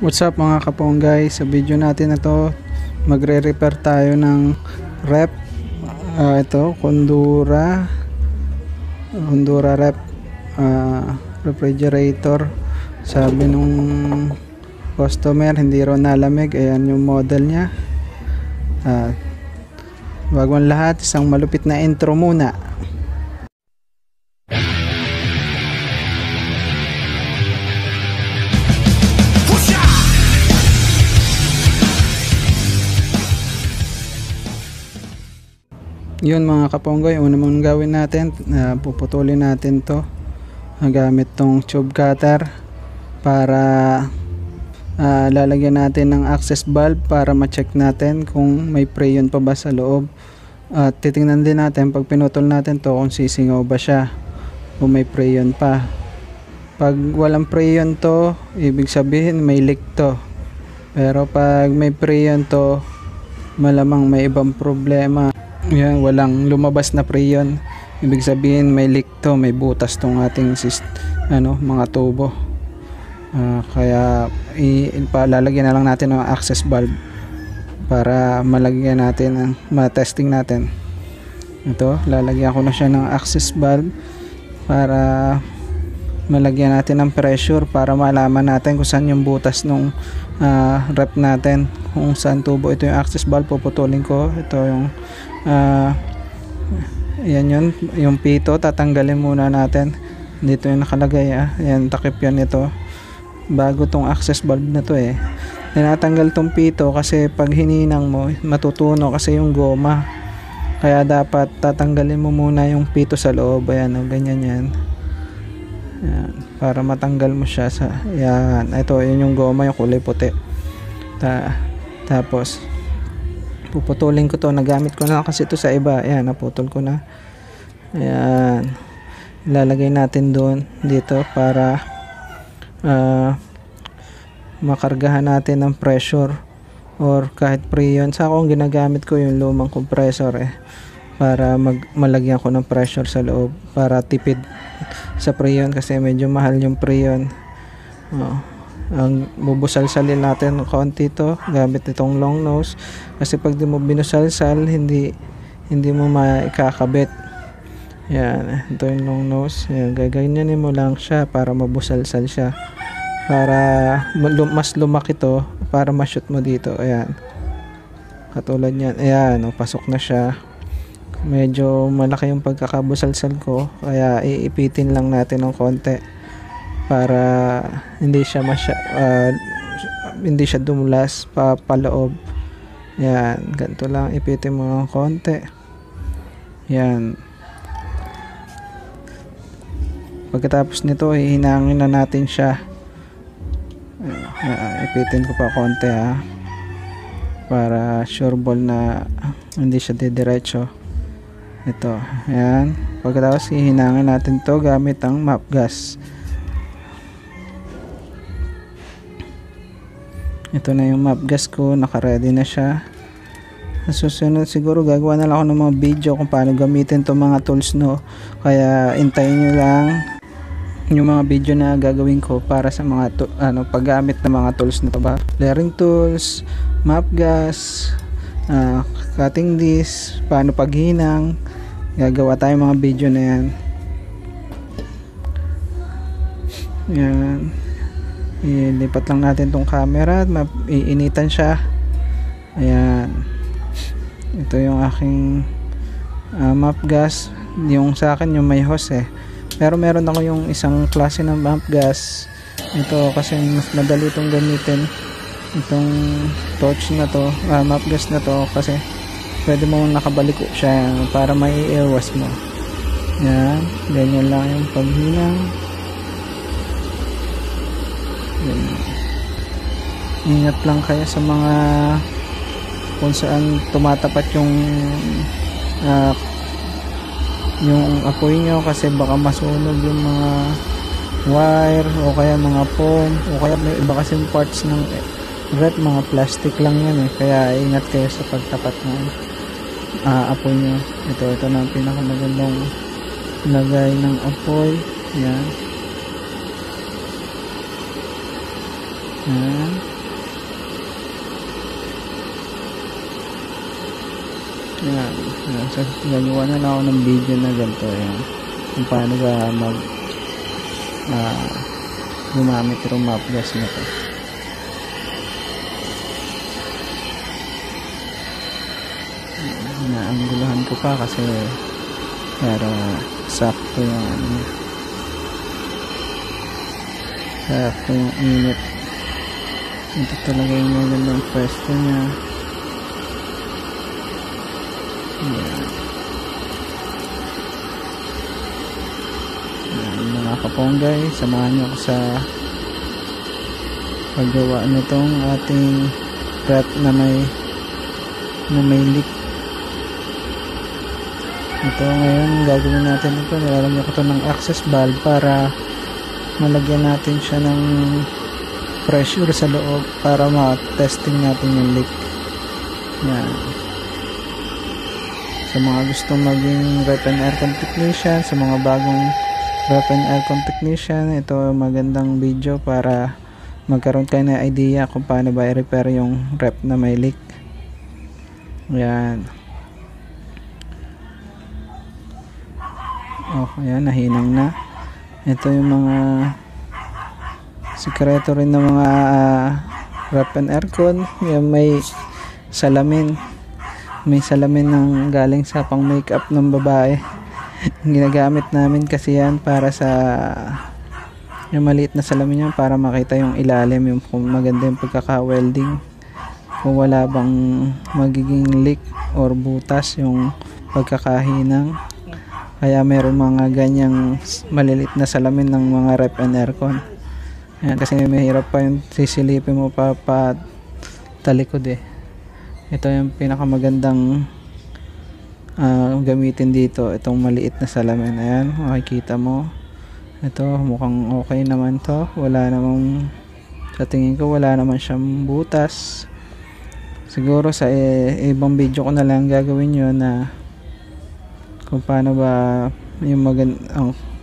What's up mga kaponggay, sa video natin na to magre-repair tayo ng rep. Ito Honduras rep refrigerator. Sabi nung customer hindi raw nalamig. Ayan yung model nya. Bago ang lahat, isang malupit na intro muna. Yun mga kaponggoy, una mong gawin natin, puputulin natin to gamit tong tube cutter para lalagyan natin ng access valve para ma-check natin kung may preyon pa ba sa loob. At titingnan din natin pag pinutol natin to kung sisingaw ba siya, kung may preyon pa. Pag walang preyon to, ibig sabihin may leak to. Pero pag may preyon to, malamang may ibang problema. Yan, walang lumabas na preyon, ibig sabihin may leak to, may butas tong ating mga tubo. Kaya lalagyan na lang natin ng access valve para malagyan natin, ma-testing natin. Ito, lalagyan ko na siya ng access valve para malagyan natin ng pressure para malaman natin kung saan yung butas nung rep natin, kung saan tubo. Ito yung access valve, puputulin ko. Ito yung yan yung pito, tatanggalin muna natin. Dito yung nakalagay, yan, takip yan ito. Bago tong access valve na to tinatanggal tong pito kasi pag hininang mo matutuno kasi yung goma, kaya dapat tatanggalin mo muna yung pito sa loob. Ayan, ganyan yan. Yan, para matanggal mo siya sa yan. Ito, yun yung goma, yung kulay puti. Tapos puputulin ko to, nagamit ko na kasi ito sa iba. Ayan, naputol ko na. Ayan, ilalagay natin doon dito para makargahan natin ng pressure or kahit preyon. Sa akong ginagamit ko yung lumang compressor para malagyan ko ng pressure sa loob para tipid sa preyon kasi medyo mahal yung preyon. Ang bubusalsalin natin ng konti to gamit itong long nose kasi pag di mo binusalsal hindi mo maikakabit. Yan, ito yung long nose. Yan, gaganyanin mo lang siya para mabusalsal siya para mas lumaki to para ma-shoot mo dito. Ayan, katulad yan. Ayan, pasok na siya. Medyo malaki yung pagkakabusalsal ko kaya iipitin lang natin ng konti para hindi siya dumulas paloob. Yan, ganito lang, ipitin mo ng konti. Yan, pagkatapos nito hihinangin na natin siya. Ipitin ko pa konti para sure ball na hindi siya didiretso. Ito, yan, pagkatapos hihinangin natin to gamit ang map gas. Ito na yung map gas ko, naka-ready na siya. Susunod siguro gagawa na lang ako ng mga video kung paano gamitin itong mga tools, no? Kaya intayin nyo lang yung mga video na gagawin ko para sa mga paggamit ng mga tools na to ba. Flaring tools, map gas, cutting disc, paano paghinang. Gagawa tayo mga video na yan. Yan, ilipat lang natin tong camera at iinitan siya. Ayan, ito yung aking map gas. Yung sa akin yung may hose pero meron ako yung isang klase ng map gas. Ito kasi mas madali itong gamitin, itong torch na to, map gas na to, kasi pwede mo nakabaliko siya para maiiwas mo. Yan, ganyan lang yung paghinang. Ingat lang kayo sa mga kung saan tumatapat yung apoy nyo kasi baka masunog yung mga wire o kaya mga foam o kaya may iba kasing parts ng rep, mga plastic lang yan kaya ingat kayo sa pagtapat ng apoy nyo. Ito na ang pinakamagandang lagay ng apoy. Yan. Yan. Yan. Yan. So, gagawa na lang ako ng video na ganito. Yan. Kung paano ba gumamit itong map gas na to. Naangguluhan ko pa kasi para sakto yung sakto yung init. Ito talaga yung magandang pwesto niya. Yan. Yan, mga kaponggay, samahan nyo ako sa paggawa nitong ating rep na may leak. Ito ngayon gagawin natin ito, nilalagyan ko ito ng access valve para malagyan natin siya ng pressure sa loob para ma-testing natin yung leak. Yan. Sa mga gustong maging rep and aircon technician, sa mga bagong rep and aircon technician, ito magandang video para magkaroon kayo ng idea kung paano ba i-repair yung rep na may leak. Yan. Oh, ayan, nahinang na. Ito yung mga sikreto rin ng mga rep and aircon. Yung may salamin. May salamin ng galing sa pang makeup ng babae. Ginagamit namin kasi yan para sa yung maliit na salamin yan para makita yung ilalim, yung kung maganda yung pagkaka-welding, kung wala bang magiging leak or butas yung pagkakahinang. Kaya meron mga ganyang malilit na salamin ng mga rep and aircon. Ayan, kasi mahirap pa yung sisilipin mo pa talikod eh. Ito yung pinakamagandang gamitin dito, itong maliit na salamin. Ayan, makikita mo. Ito, mukhang okay naman to. Wala namang, sa tingin ko wala naman siyang butas. Siguro sa ibang video ko na lang gagawin yun na kung paano ba yung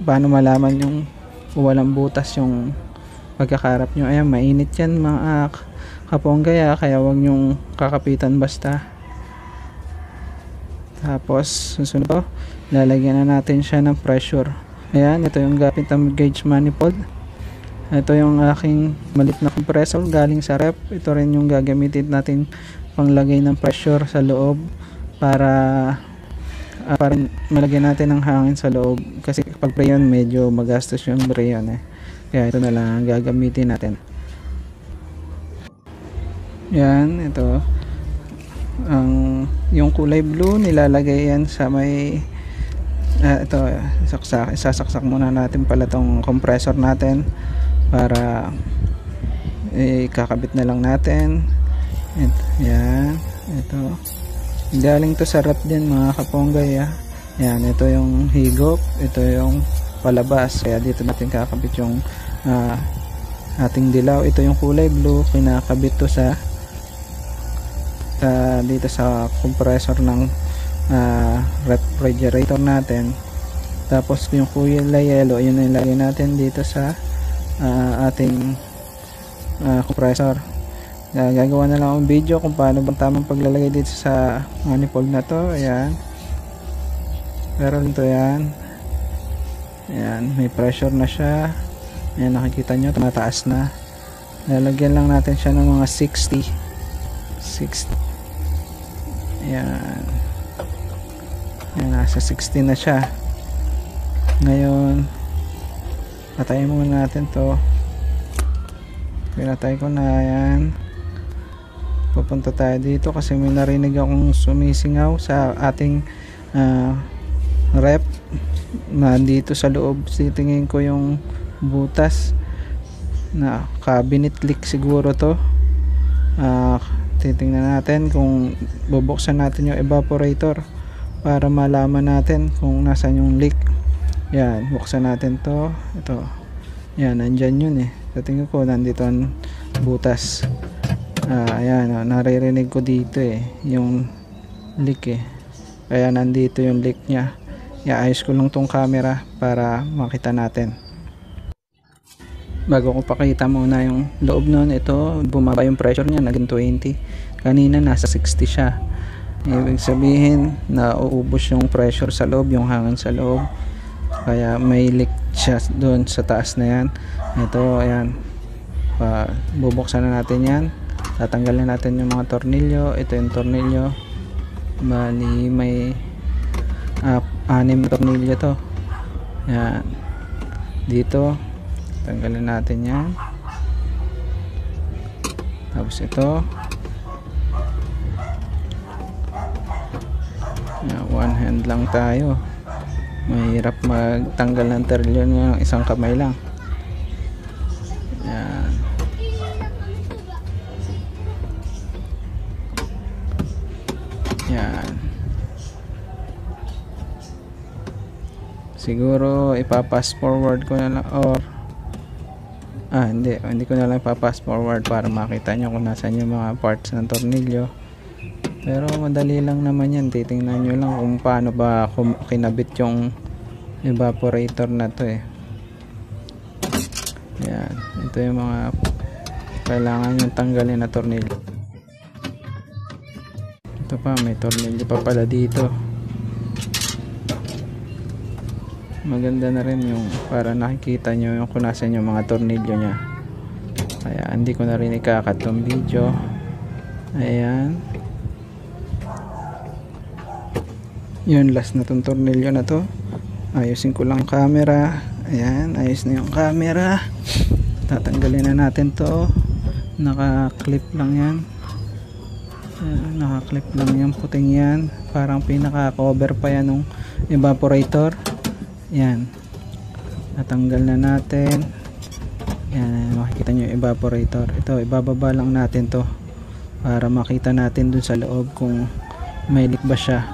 paano malaman yung walang butas yung pagkakarap nyo. Ayan, mainit yan mga kaponggay, kaya wag nyong kakapitan basta. Tapos susunod po, lalagyan na natin siya ng pressure. Ayan, ito yung gamit ng gauge manifold. Ito yung aking malit na compressor galing sa rep. Ito rin yung gagamitin natin panglagay ng pressure sa loob para malagyan natin ng hangin sa loob, kasi pag preyon medyo magastos yung preyon eh. Kaya ito na lang ang gagamitin natin. Yan, ito yung kulay blue nilalagay yan sa may ito, sasaksak muna natin pala tong compressor natin para kakabit na lang natin. Yan, ito galing to sa rep din mga kaponggay. Yan, ito yung higop, ito yung palabas, kaya dito natin kakabit yung ating dilaw. Ito yung kulay blue, kinakabit to sa dito sa compressor ng refrigerator natin. Tapos yung kulay yellow, yun yung ilagay natin dito sa ating compressor. Gagawa na lang akong video kung paano bang tamang paglalagay dito sa manifold na to. Ayan, pero dito yan, ayan, may pressure na siya. Ayan, nakikita nyo, tumataas na. Lalagyan lang natin siya ng mga 60. Ayan, ayan, nasa 60 na siya. Ngayon patayin muna natin to. Pinatay ko na. Ayan, pupunta tayo dito kasi may narinig akong sumisingaw sa ating rep na dito sa loob. Titingin ko yung butas na cabinet leak siguro to. Titingnan natin kung bubuksan natin yung evaporator para malaman natin kung nasan yung leak. Yan, buksan natin to. Ito, yan, nandyan yun eh. Sa tingin ko nandito ang butas. Ayan, naririnig ko dito eh yung leak eh, kaya nandito yung leak nya. Iayos ko lang tong camera para makita natin. Bago ko pakita muna yung loob nun, ito bumaba yung pressure nya, naging 20. Kanina nasa 60 siya. Ibig sabihin na uubos yung pressure sa loob, yung hangin sa loob, kaya may leak siya doon sa taas na yan. Ito, ayan, bubuksan na natin yan, tatanggalin natin yung mga tornilyo. Ito yung tornilyo, bali may 6 tornilyo to. Yan, dito tanggalin natin yan. Tapos ito, yan, one hand lang tayo, mahirap magtanggal ng tornilyo ng isang kamay lang. Yan, yan. Siguro ipapass forward ko na lang, or hindi ko na lang ipapass forward para makita nyo kung nasan yung mga parts ng tornilyo. Pero madali lang naman yan, titingnan nyo lang kung paano ba kinabit yung evaporator na to eh. Yan, ito yung mga kailangan yung tanggalin na tornilyo. Ito pa, may tornilyo pa pala dito. Maganda na rin yung para nakikita nyo yung kung nasan yung mga tornilyo nya. Kaya hindi ko na rin ikakat yung video. Ayan, yun, last na tong tornilyo na to. Ayusin ko lang camera. Ayan, ayos na yung camera. Tatanggalin na natin to. Naka-clip lang yan. Ayan, naka-clip lang yung puting yan. Parang pinaka-cover pa yan ng evaporator. Yan, natanggal na natin. Yan, makikita nyo yung evaporator. Ito, ibababa lang natin to para makita natin dun sa loob kung may leak ba siya.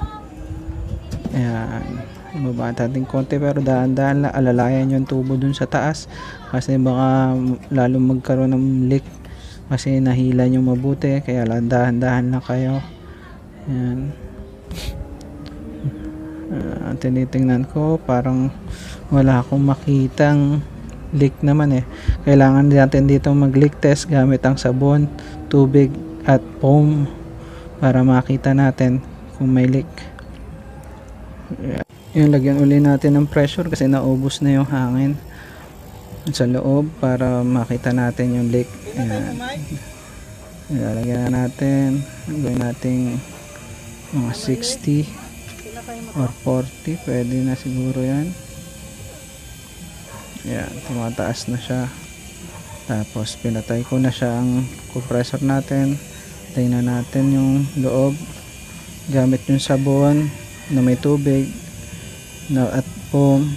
Ayan, ibaba natin konti, pero dahan-dahan lang, alalayan yung tubo dun sa taas kasi baka lalong magkaroon ng leak kasi nahila nyo mabuti, kaya dahan-dahan lang kayo. Ayan, tinitingnan ko, parang wala akong makitang leak naman eh. Kailangan natin dito mag leak test gamit ang sabon, tubig at foam para makita natin kung may leak. Yung lagyan uli natin ng pressure kasi naubos na yung hangin sa loob para makita natin yung leak. Ayan, ilalagyan na natin, gawin natin mga 60 or 40, pwede na siguro yan. Yan, tumataas na siya. Tapos pinatay ko na siya ang compressor natin. Tingnan natin yung loob gamit yung sabon na may tubig at foam.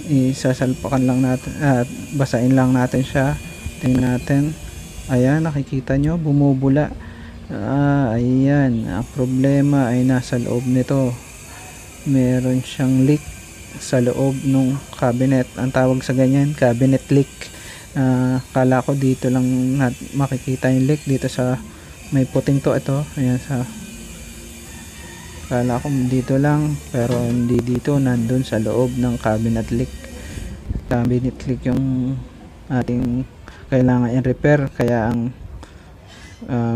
Isasalpakan lang natin at basain lang natin siya. Tingnan natin. Ayan, nakikita nyo, bumubula. Ayan, ang problema ay nasa loob nito. Meron siyang leak sa loob ng cabinet. Ang tawag sa ganyan, cabinet leak. Kala ko dito lang makikita yung leak, dito sa may puting to. Ito, ayan, kala ko dito lang, pero hindi dito, nandun sa loob ng cabinet leak. Cabinet leak yung ating kailangan i-repair, kaya ang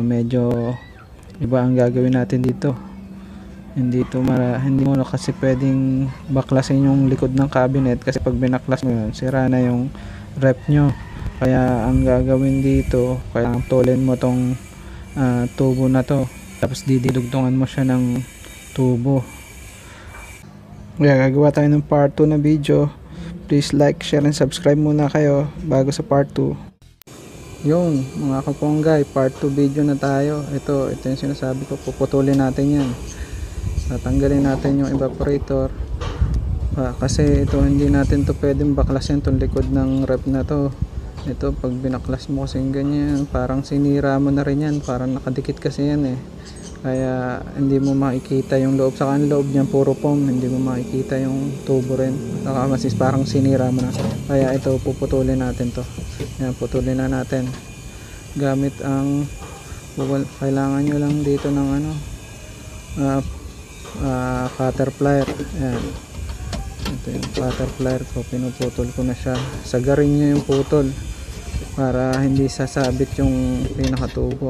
medyo iba ang gagawin natin dito. Hindi mo na kasi pwedeng baklasin yung likod ng cabinet, kasi pag binaklas mo yun, sira na yung rep nyo. Kaya ang gagawin dito, kailangan tulin mo tong tubo na to, tapos didudugtungan mo siya ng tubo. Kaya gagawa tayo ng part 2 na video. Please like, share, and subscribe muna kayo bago sa part 2. Yung mga kaponggay, part 2 video na tayo. Ito yung sinasabi ko, puputulin natin yan. Tatanggalin natin yung evaporator. Kasi ito, hindi natin to pwedeng baklasin itong likod ng rep na to. Ito, pag binaklas mo kasi ganyan, parang sinira mo na rin yan. Parang nakadikit kasi yan eh. Kaya hindi mo makikita yung loob. Saka ang loob niyan puro foam, hindi mo makikita yung tubo rin. Saka masis parang sinira mo na. Kaya ito, puputulin natin to. Yan, putulin na natin gamit ang kailangan nyo lang dito ng cutter plier. Yan, ito yung cutter plier ko, pinuputol ko na siya. Sagarin nyo yung putol para hindi sasabit yung pinakatubo.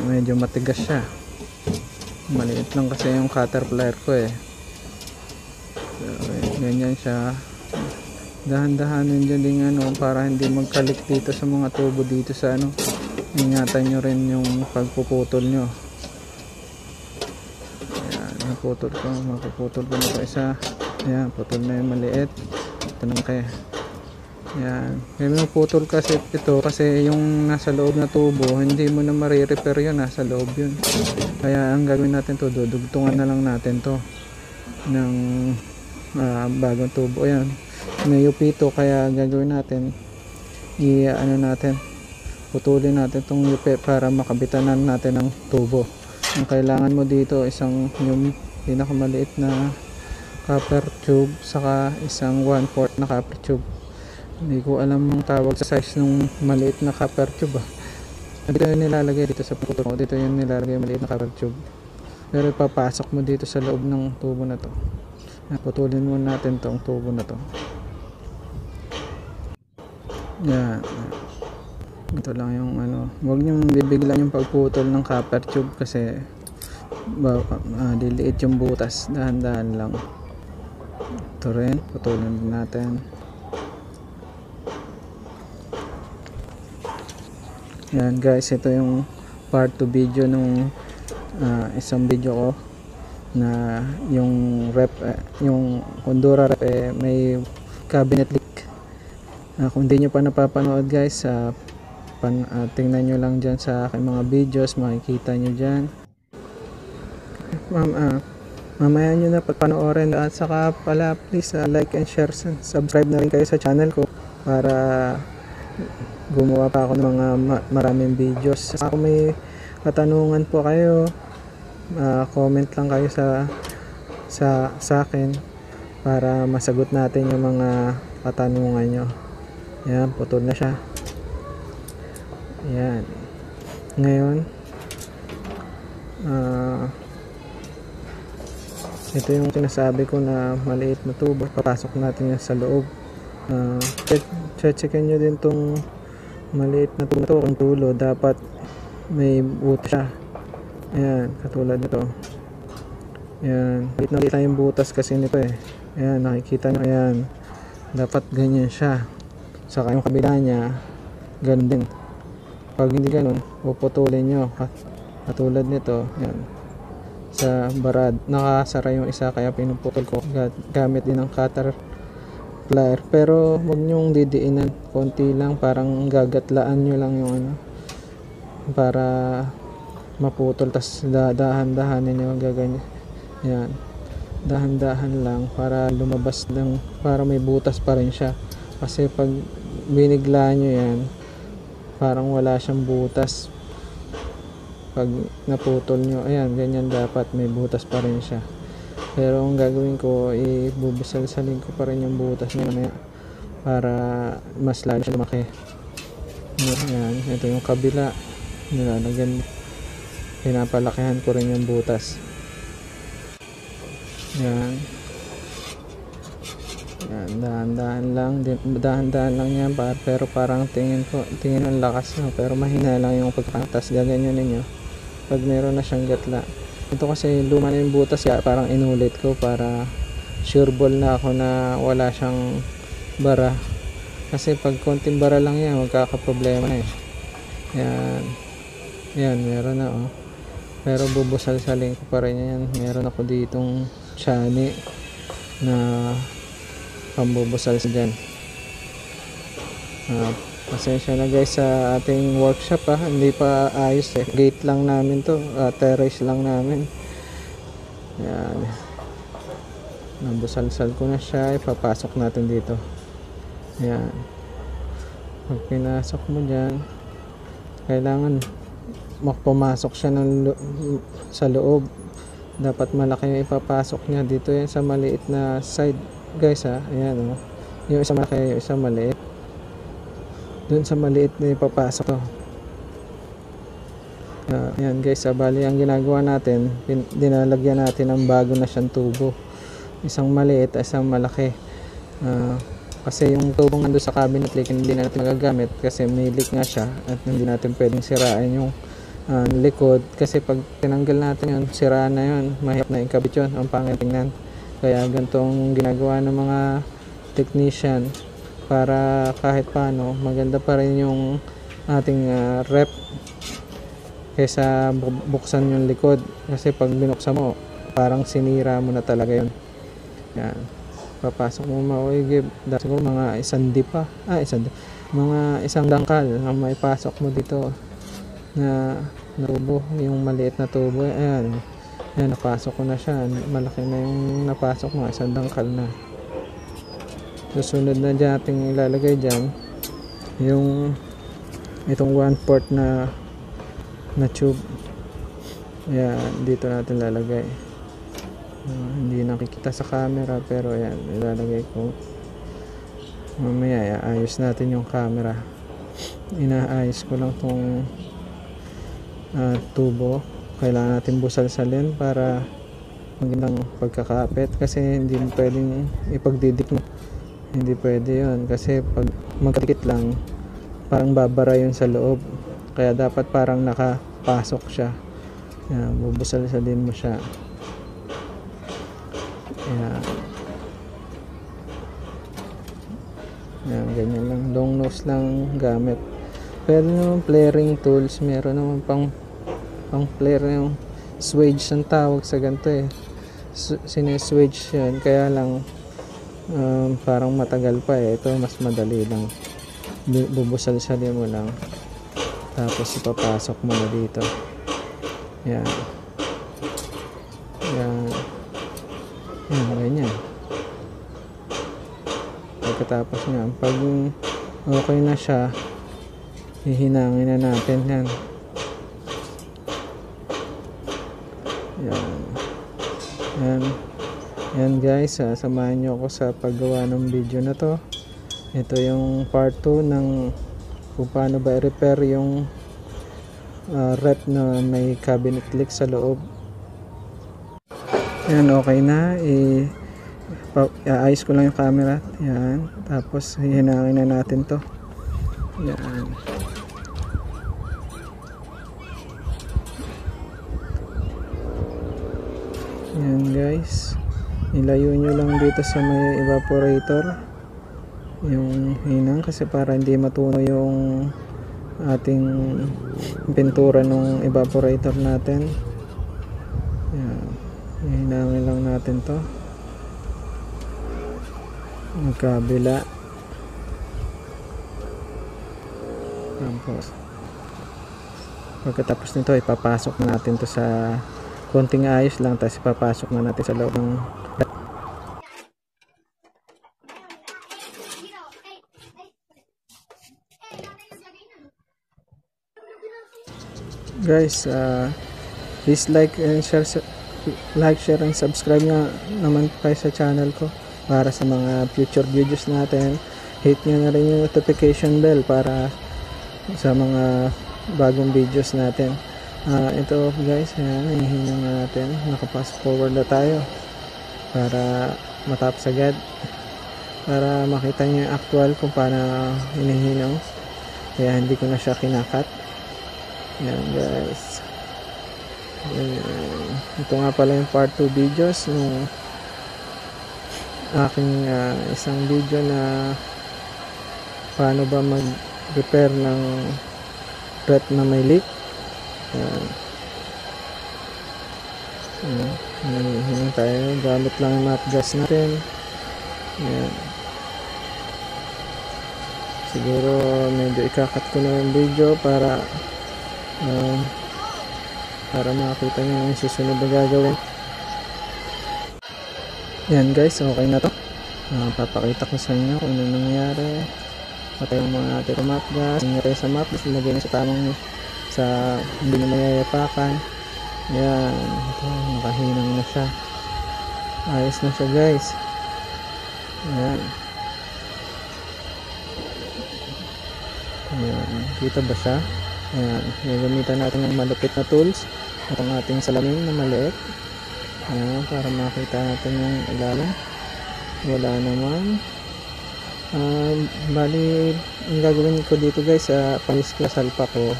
medyo matigas siya. Maliit lang kasi yung cutter plier ko eh. So, ganyan siya. Dahan-dahanin dyan din para hindi magkalik dito sa mga tubo dito sa ingatan nyo rin yung pagpuputol nyo. Ayan, mapuputol ko na ito isa. Ayan, putol na yung maliit. Ito nang kaya. Ayan, may putol kasi ito kasi yung nasa loob na tubo hindi mo na marirepair yun, nasa loob yun. Kaya ang gagawin natin to, dudugtungan na lang natin to ng bagong tubo. Ayan, may upito, kaya gagawin natin putulin natin tong yupi para makabitanan natin ng tubo. Ang kailangan mo dito yung pinakamaliit na copper tube saka isang 1/4 na copper tube. Hindi ko alam ang tawag sa size ng maliit na copper tube Dito yung nilalagay dito sa putol mo. Dito yung nilalagay maliit na copper tube. Pero ipapasok mo dito sa loob ng tubo na to. Putulin muna natin tong tubo na to. Yan. Ito lang yung huwag niyong bibiglan yung pagputol ng copper tube kasi liliit yung butas. Dahan-dahan lang. Ito rin, putulin din natin. Yan guys, ito yung part 2 video nung isang video ko na yung yung Honduras rep may cabinet leak. Kung hindi nyo pa napapanood guys, tingnan nyo lang dyan sa aking mga videos, makikita nyo dyan. Mamaya nyo na panoorin, at saka pala please like and share, subscribe na rin kayo sa channel ko para gumawa pa ako ng mga maraming videos. Kung may katanungan po kayo, comment lang kayo sa akin para masagot natin yung mga katanungan nyo. Yan, putol na siya. Yan. Ngayon ito yung sinasabi ko na maliit na tubo, papasok natin yan sa loob. Checkin nyo din tong maliit na tubo kung tulo, dapat may butas siya. Ayan, katulad nito. Ayan, maliit na yung butas kasi nito eh. Ayan, nakikita nyo, ayan, dapat ganyan siya. Saka yung kabila niya ganun din. Pag hindi ganun, puputulin nyo katulad nito. Ayan, sa barad nakasara yung isa, kaya pinuputol ko gamit din ng cutter plier. Pero huwag nyong didiinan, konti lang, parang gagatlaan nyo lang yung para maputol. Tas dahan-dahanin nyo gaganyan. Yan, dahan-dahan lang para lumabas ng, para may butas pa rin siya. Kasi pag binigla nyo yan, parang wala siyang butas. Pag naputol nyo, ayan, ganyan, dapat may butas pa rin siya. Pero ang gagawin ko, ibubusalsalin ko pa rin yung butas niya para mas lalo siya lumaki. Ayan, ito yung kabila, nilalagyan, pinapalakihan ko rin yung butas. Ayan. Ayan, dahan-dahan lang yan, pero parang tingin ang lakas nyo, pero mahina lang yung pagkatas. Gaganyan ninyo pag meron na siyang gatla. Ito kasi luma na yung butas, kaya parang inulit ko para sure ball na ako na wala siyang bara. Kasi pag konting bara lang yan, magkakaproblema na eh. Yan, yan, meron na oh. Pero bubusal-salin ko pa rin yan. Meron ako ditong chani na pambubusal sa dyan. Pasensya na guys sa ating workshop hindi pa ayos eh. Gate lang namin to, terrace lang namin. Yan, nabusalsal ko na siya, ipapasok natin dito. Yan, pag pinasok mo dyan, kailangan pumasok siya sa loob. Dapat malaki yung ipapasok niya. Dito yan sa maliit na side guys ayan yung isa malaki, yung isa maliit. Dun sa maliit na ipapasok to. Ayan guys, bali ang ginagawa natin, dinalagyan natin ng bago na siyang tubo, isang maliit at isang malaki. Kasi yung tubong nando sa cabinet leak hindi natin magagamit kasi may leak nga siya at hindi natin pwedeng sirain yung likod, kasi pag tinanggal natin yun, sira na yun, mahirap na ikabit yun, ang pangit tingnan. Kaya ganitong ginagawa ng mga technician para kahit paano maganda pa rin yung ating rep kaysa buksan yung likod, kasi pag binuksan mo parang sinira mo na talaga yun. Yan, papasok mo mauigib, siguro mga mga isang dangkal ang may pasok mo dito na tubo, yung maliit na tubo. Ayan, napasok ko na siya, malaki na yung napasok mo, isang dangkal na. Susunod na dyan ating ilalagay dyan yung itong 1/4 na tube. Ayan, dito natin lalagay. Hindi nakikita sa camera, pero ayan, ilalagay ko. Mamaya ayos natin yung camera. Inaayos ko lang tong tubo. Kailangan natin busalsalin para magandang pagkakapit, kasi hindi mo pwedeng ipagdidik mo. Hindi pwede yun, kasi pag magkadikit lang parang babara yun sa loob, kaya dapat parang nakapasok siya. Yan, bubusalsalin mo siya. Yan, ganyan lang, long nose lang gamit. Pwede naman flaring tools, meron naman pang flare, yung swage ang tawag sa ganito eh. Sineswage yan, kaya lang parang matagal pa eh. Ito mas madali lang, bubusalsalin mo lang, tapos ipapasok mo na dito. Yan, ganyan. Pagkatapos nga, pag okay na siya, hihinangin na natin yan. Yan guys, samahan nyo ako sa paggawa ng video na to. Ito yung part 2 ng kung paano ba i-repair yung rep na may cabinet leak sa loob. Yan, okay na. Iayos ko lang yung camera. Yan, tapos hihinangin na natin to. Yan. Yan guys, ilayo nyo lang dito sa may evaporator yung hinang, kasi para hindi matunaw yung ating pintura ng evaporator natin. Yan, hinangin lang natin to magkabila. Tapos pagkatapos nito ipapasok na natin to sa konting ayos lang, tapos ipapasok na natin sa loob ng guys. Please like and share, share and subscribe nga naman kayo sa channel ko para sa mga future videos natin. Hit nyo na rin yung notification bell para sa mga bagong videos natin. Ito guys, hinihinang natin, nakapass forward na tayo para matapos agad, para makita nyo yung actual kung paano hinihinang, kaya hindi ko na siya kinakat. Yan guys. Ito nga pala yung part 2 videos ng aking isang video na paano ba mag repair ng rep na may leak. Hinang tayo, gamit lang yung matte gas natin. Yan. Siguro medyo ikakat ko na yung video para makita nyo yung susunod na gagawin. Yan guys, okay na to. Papakita ko sa inyo kung ano nangyari. Patay yung mga natin yung matte gas, nangyari sa matte gas, ilagay na sa tamang hindi na mayayapakan. Yan, ito, nakahinang na siya, ayos na siya guys. Yan, kita ba siya? Ayan, gagamitan natin ng malupit na tools at ang ating salamin na maliit. Ayan, para makita natin yung ilalim. Wala naman. Bali, ang gagawin ko dito guys, palis ko salpa ko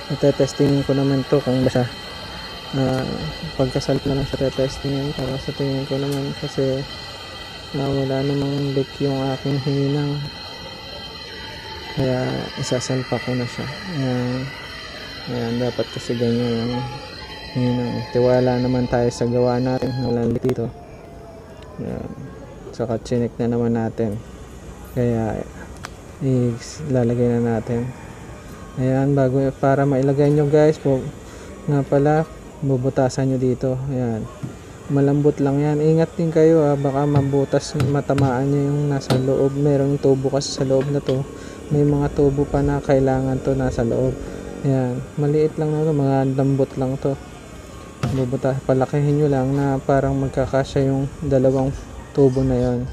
Ite-testingin ko naman to kung basta pagkasal ko na lang siya testingin para sa tingin ko naman kasi wala namang leak yung aking hinang, kaya isasalpa ko na siya. Ayan, dapat kasi ganyan yung hinang. Tiwala naman tayo sa gawa natin na walang leak dito. Ayan. Saka chinik na naman natin, kaya ilalagay na natin. Ayan, bago para mailagay nyo guys po nga pala, bubutasan nyo dito. Ayan, malambot lang yan. Ingat din kayo baka mabutas, matamaan nyo yung nasa loob. Merong tubo kasi sa loob na to, may mga tubo pa na kailangan to nasa loob. Ayan, maliit lang na to, mga lambot lang to. Bubutas, palakihin nyo lang na parang magkakasya yung dalawang tubo na yon.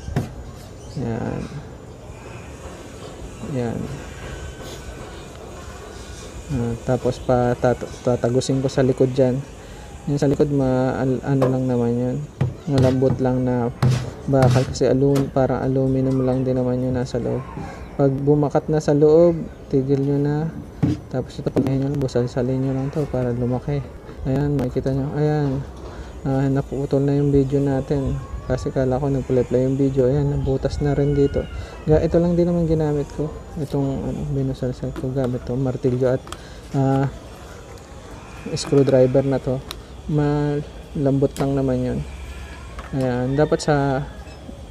Ayan, ayan. Tapos tatagusin ko sa likod dyan. Yung sa likod ano lang naman yun, malambot lang na bakal kasi parang aluminum lang din naman yun nasa loob. Pag bumakat na sa loob, tigil nyo na. Tapos ito pagkain nyo lang, busalsalin nyo lang to para lumaki. Ayan, makikita nyo. Ayan, naputol na yung video natin kasi kala ko nagplay yung video. Ayan, nabutas na rin dito. Ito lang din naman ginamit ko, itong binusalsal ko gamit to martilyo at screwdriver na to. Malambot lang naman yun. Ayan, dapat sa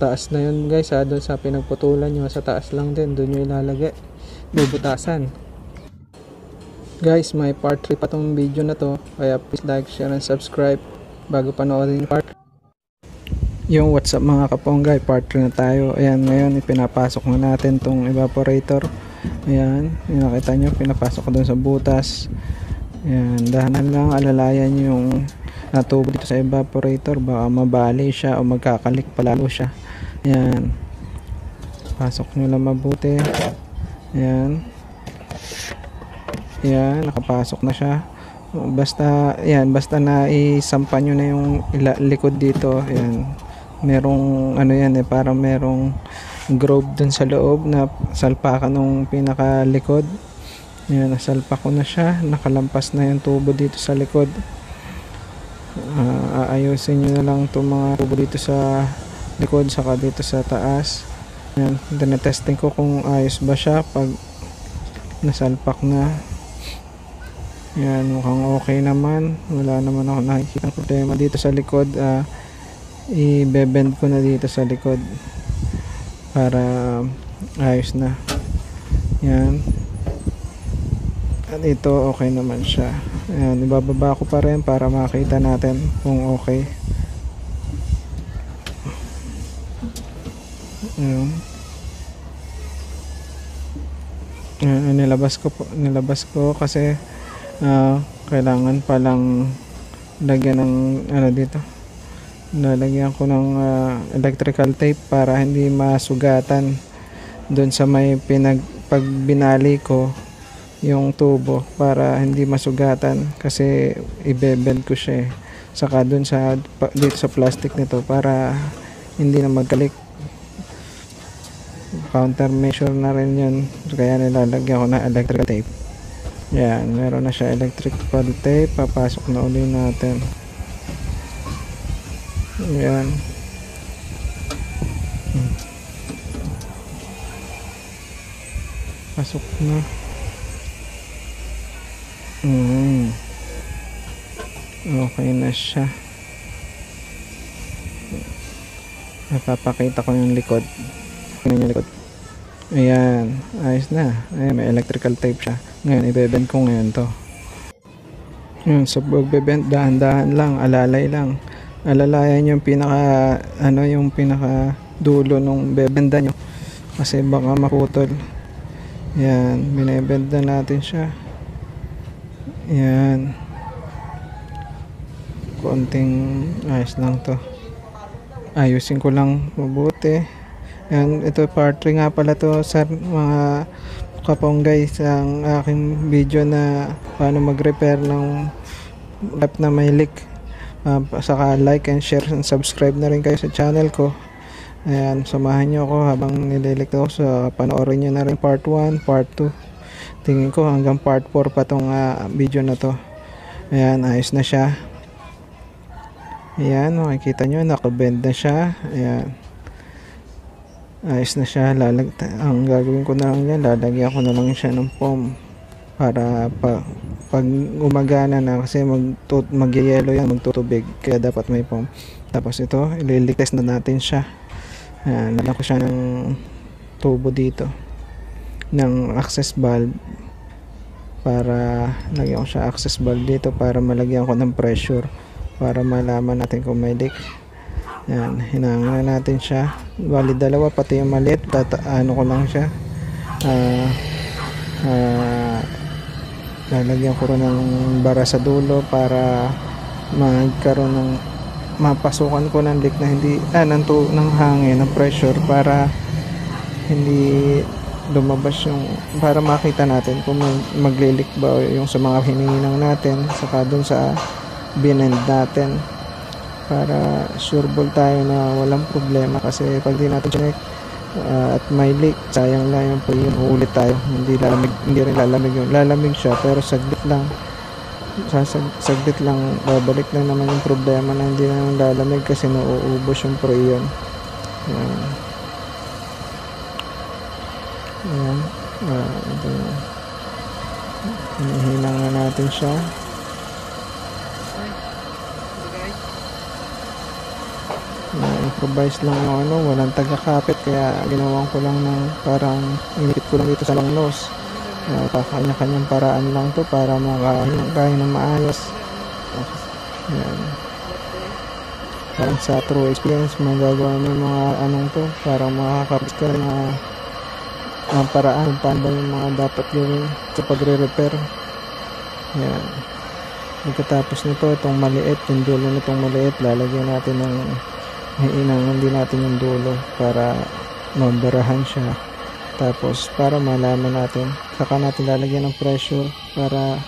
taas na yun guys doon sa pinagputulan nyo, sa taas lang din, doon nyo ilalagay, bubutasan. Guys, may part 3 pa tong video na to, kaya please like, share, and subscribe bago panoorin yung part. Yung what's up mga kaponggay, part 3 na tayo. Ayan, ngayon ipinapasok na natin tong evaporator. Ayan, nakita nyo, pinapasok ko doon sa butas. Ayan, dahanan lang, alalayan yung natubo dito sa evaporator, baka mabali siya o magkakalik palalo siya. Ayan, pasok nyo lang mabuti. Ayan, ayan, nakapasok na siya. Basta na isampa nyo na yung likod dito. Ayan, merong yan parang merong groove dun sa loob na salpakan ng pinakalikod. Ayan, nasalpa ko na siya, nakalampas na yung tubo dito sa likod. Aayusin nyo na lang itong mga tubo dito sa likod saka dito sa taas. Ayan, tinetesting ko kung ayos ba siya pag nasalpak na. Ayan, mukhang okay naman, wala naman ako nakikita problema dito sa likod. I-bend ko na dito sa likod para ayos na. Yan, at ito okay naman siya. Ayan, ibababa ko pa rin para makita natin kung okay. Ayan. Ayan, nilabas ko kasi kailangan palang lagyan ng dito, lalagyan ko ng electrical tape para hindi masugatan doon sa may pag binali ko yung tubo, para hindi masugatan kasi ibebend ko siya saka doon dito sa plastic nito para hindi na magkalik. Countermeasure na rin yun, kaya nilalagyan ko na electrical tape. Yan, meron na siya electrical tape. Papasok na uli natin. Yan. Pasok na. Okay na siya. Napapakita ko yung likod. Ayan, ayos na. Ayan, may electrical tape siya. Ngayon, ibebend ko ngayon to. Yun, so pagbebend, dahan-dahan lang, alalay lang. Alalayan yung yung pinaka dulo nung bebenda nyo. Kasi baka maputol. Yan, binebend na natin siya. Yan. Konting ayos lang to. Ayusin ko lang mabuti. Yan, ito part 3 nga pala to sa mga kaponggay sa aking video na paano mag-repair ng rep na may leak. Saka like and share and subscribe na rin kayo sa channel ko. Ayan, samahan nyo ako habang nililik ako sa panoorin nyo na rin part 1, part 2 tingin ko hanggang part 4 pa tong video na to. Ayan, ayos na siya. Ayan, makikita nyo, nakabend na siya. Ayan, ayos na siya. Ang gagawin ko na lang yan, lalagyan ko na lang siya ng foam para pag gumagana na, kasi mag-yellow yan, magtutubig, kaya dapat may foam. Tapos ito, ililigtas na natin siya. Ayan, lalagyan ko siya ng tubo dito ng access valve, para lagyan ko siya access valve dito para malagyan ko ng pressure para malaman natin kung may leak. Yan, hinangan natin siya, bali dalawa, pati yung maliit, ano ko lang siya, lalagyan ko rin ng bara sa dulo para magkaroon ng, mapasukan ko ng leak na hindi, ng hangin, ng pressure, para hindi lumabas yung, para makita natin kung maglilik ba yung sa mga hinihinang natin, saka dun sa binend natin, para sure ball tayo na walang problema. Kasi pag di natin check at may leak, sayang lang yung uulit tayo, hindi rin lalamig siya, pero saglit lang, saglit lang, babalik lang naman yung problema na hindi na lalamig kasi nauubos yung preyon. Ayan, ito, hinihinang na natin siya. Na-improvise lang yung walang taga-kapit, kaya ginawan ko lang ng parang inipit ko lang dito sa long nose. Kanya-kanyang paraan lang to para makahinang ng maayos. Ayan, parang sa true experience magagawa mo mga anong to, parang makakapit ka na paraan paano yung mga dapat gawin sa pagre-repair. Yan. Pagkatapos nito, itong maliit, yung dulo nitong maliit, lalagyan natin ng hiinangan din natin yung dulo para mabarahan siya. Tapos para malaman natin, saka natin lalagyan ng pressure para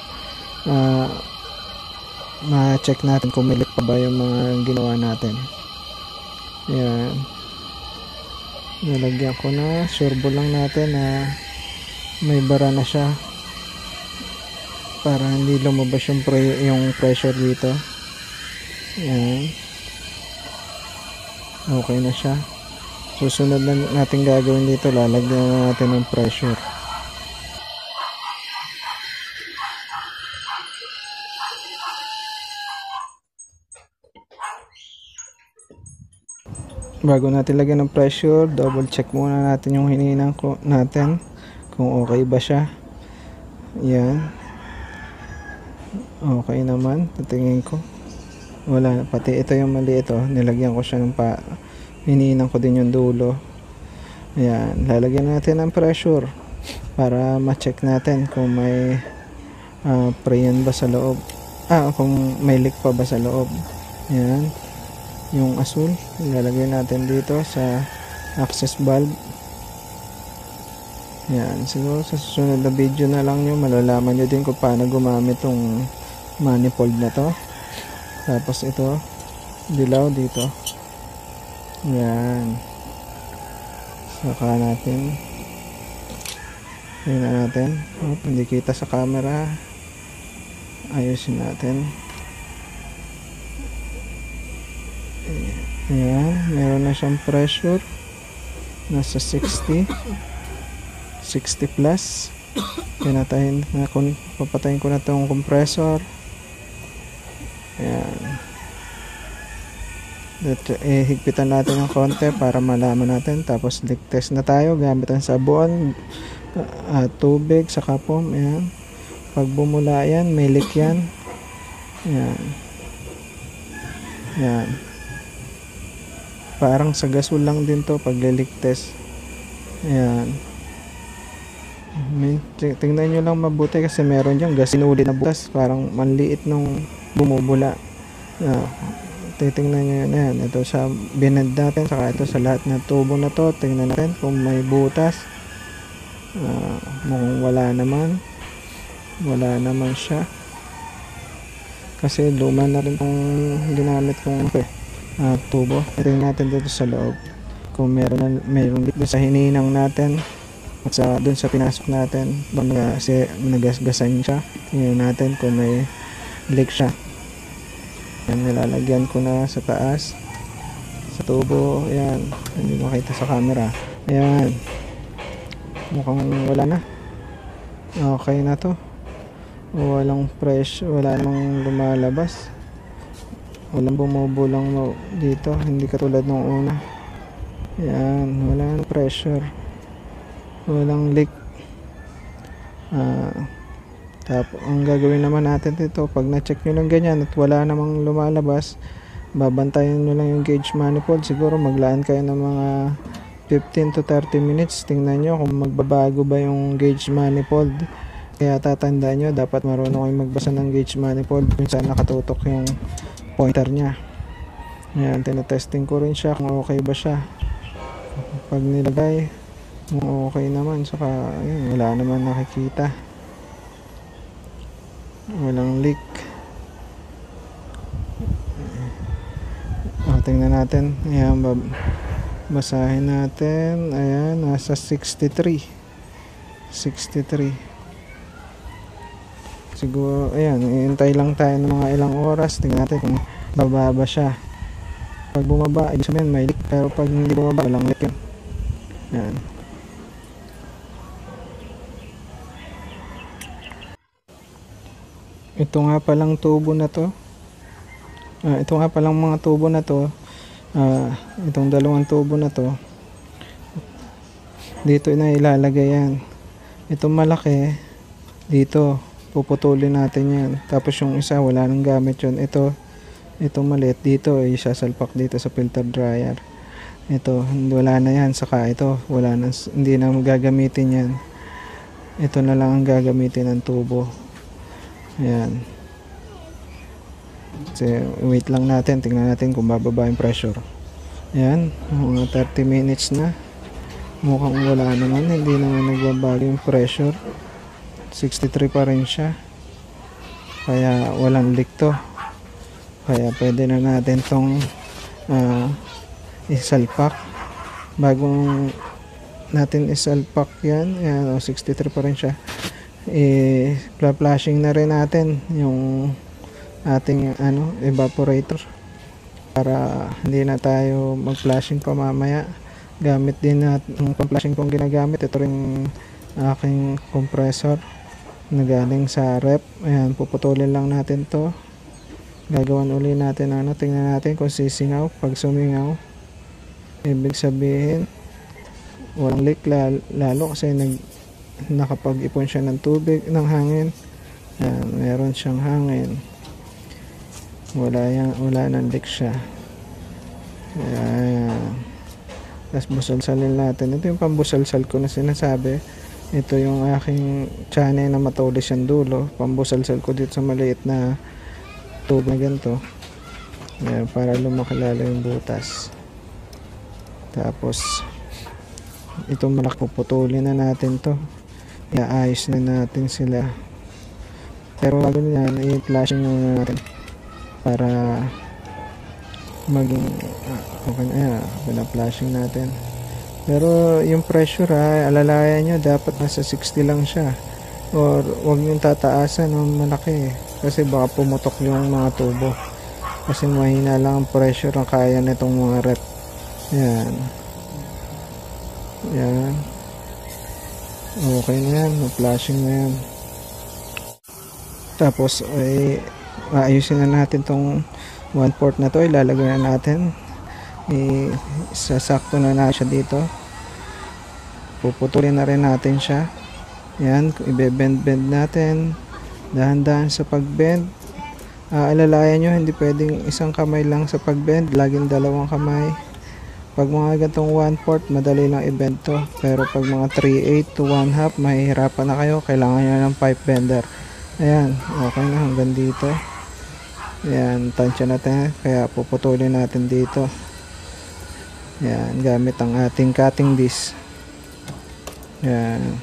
ma-check natin kung may leak pa ba yung mga ginawa natin. Yan, nalagyan ko na, sure ball lang natin na may bara na siya para hindi lumabas yung pressure dito. Yan, okay na siya. Susunod na natin gagawin dito, lalagyan na natin ng pressure. Bago natin lagyan ng pressure, double check muna natin yung hininang natin kung okay ba siya. Yan, okay naman, titingin ko wala, pati ito yung mali, ito nilagyan ko siya ng hininang ko din yung dulo. Yan, lalagyan natin ng pressure para ma-check natin kung may preyon ba sa loob, kung may leak pa ba sa loob. Yan, yung asul ilalagay natin dito sa access valve. Yan, siguro sa susunod na video na lang nyo malalaman nyo din kung paano gumamit tong manifold na to. Tapos ito, dilaw dito. Yan, saka natin, tingnan natin. Hindi kita sa camera, ayusin natin. Ayan, meron na siyang pressure, nasa 60 plus. Papatayin ko na itong compressor. Ayan, higpitan natin ng konti para malaman natin. Tapos leak test na tayo gamit ang sabon, tubig, saka foam. Ayan, pag bumula yan, may leak yan. Ayan, ayan, parang sa gasol lang din to pag leak test. Ayan, tingnan nyo lang mabuti kasi meron dyan gasinuli na butas, parang manliit nung bumubula. Titingnan nyo yun. Ayan, ito sa binend natin, saka ito sa lahat na tubo na to, tingnan natin kung may butas. Mukhang wala naman siya kasi luma na rin kung ginamit kong tubo. Tingnan natin dito sa loob kung meron leak sa hininang natin. At dun sa pinasok natin, nagasgasan siya. Tingnan natin kung may leak siya. Yan, nilalagyan ko na sa taas, sa tubo. Ayan, hindi makita sa camera. Ayan, mukhang wala na. Okay na to. Walang fresh, wala namang lumalabas. Walang bumubulang dito, hindi katulad nung una. Ayan, wala nang pressure, walang leak. Tapos ang gagawin naman natin dito, pag na-check nyo lang ganyan at wala namang lumalabas, babantayan nyo lang yung gauge manifold. Siguro maglaan kayo ng mga 15 to 30 minutes. Tingnan nyo kung magbabago ba yung gauge manifold. Kaya tatandaan nyo, dapat marunong kayo magbasa ng gauge manifold kung saan nakatutok yung pointer nya. Ayan, tinatesting ko rin siya kung okay ba siya. Pag nilagay, kung okay naman, saka ayun, wala naman nakikita, walang leak. Tingnan natin. Ayan, basahin natin. Ayan, nasa 63. Siguro, ayan, iintay lang tayo ng mga ilang oras. Tingnan natin kung bababa siya. Pag bumaba, ibig sabihin may leak. Pero pag hindi bumaba, walang leak yun. Ayan. Ito nga palang tubo na to. Ito nga palang mga tubo na to. Itong dalawang tubo na to. Dito na ilalagay yan. Itong malaki, dito. Puputulin natin yan. Tapos yung isa, wala nang gamit yun. Itong maliit dito, isasalpak dito sa filter dryer. Ito, wala na yan. Saka ito, wala na, hindi na magagamitin yan. Ito na lang ang gagamitin ng tubo. Ayan. So, wait lang natin. Tingnan natin kung bababa yung pressure. Ayan. Mga 30 minutes na. Mukhang wala naman. Hindi naman nagbabago yung pressure. 63 pa rin siya. Kaya walang leak to. Kaya pwede na natin tong isalpak. Bagong natin isalpak yan. Ayan, 63 pa rin siya. Flashing na rin natin yung ating evaporator para hindi na tayo mag-flashing pa mamaya. Gamit din natin yung pang-flashing kong ginagamit. Ito rin aking compressor na galing sa rep. Ayan, puputulin lang natin to. Gagawan uli natin tingnan natin kung sisingaw. Pag sumingaw, ibig sabihin walang leak, lalo kasi nakapag-ipon siya ng tubig, ng hangin. Ayan, meron siyang hangin. Wala nang leak siya. Ayan. Tapos busalsalin natin. Ito yung pambusalsal ko na sinasabi. Ito yung aking channel na matulis yung dulo. Pambusalsal ko dito sa maliit na tube na ganito. Ayan, para lumakilala yung butas. Tapos itong malaki, puputulin na natin to. Iaayos na natin sila. Pero bago yan, i-flashing muna natin para maging okay. Ayan, pina-flashing natin. Pero yung pressure alalayan nyo, dapat nasa 60 lang siya. Or huwag nyo tataasan ng malaki kasi baka pumutok yung mga tubo. Kasi mahina lang ang pressure ang kaya nitong mga rep. Ayan. Ayan. Okay na yan, flashing na yan. Tapos ayusin na natin tong 1/4 na to, ilalagay na natin. Sasakto na siya dito. Puputulin na rin natin siya. Yan, i-bend natin. Dahan-dahan sa pag-bend. Alalayan nyo, hindi pwedeng isang kamay lang sa pag-bend, laging dalawang kamay. Pag mga gantong 1/4, madali lang i-bend to. Pero pag mga 3/8 to 1/2, mahihirapan na kayo. Kailangan nyo ng pipe bender. Ayan, okay na hanggang dito. Ayan, tansya natin. Kaya puputulin natin dito. Ayan, gamit ang ating cutting disc. Ayan.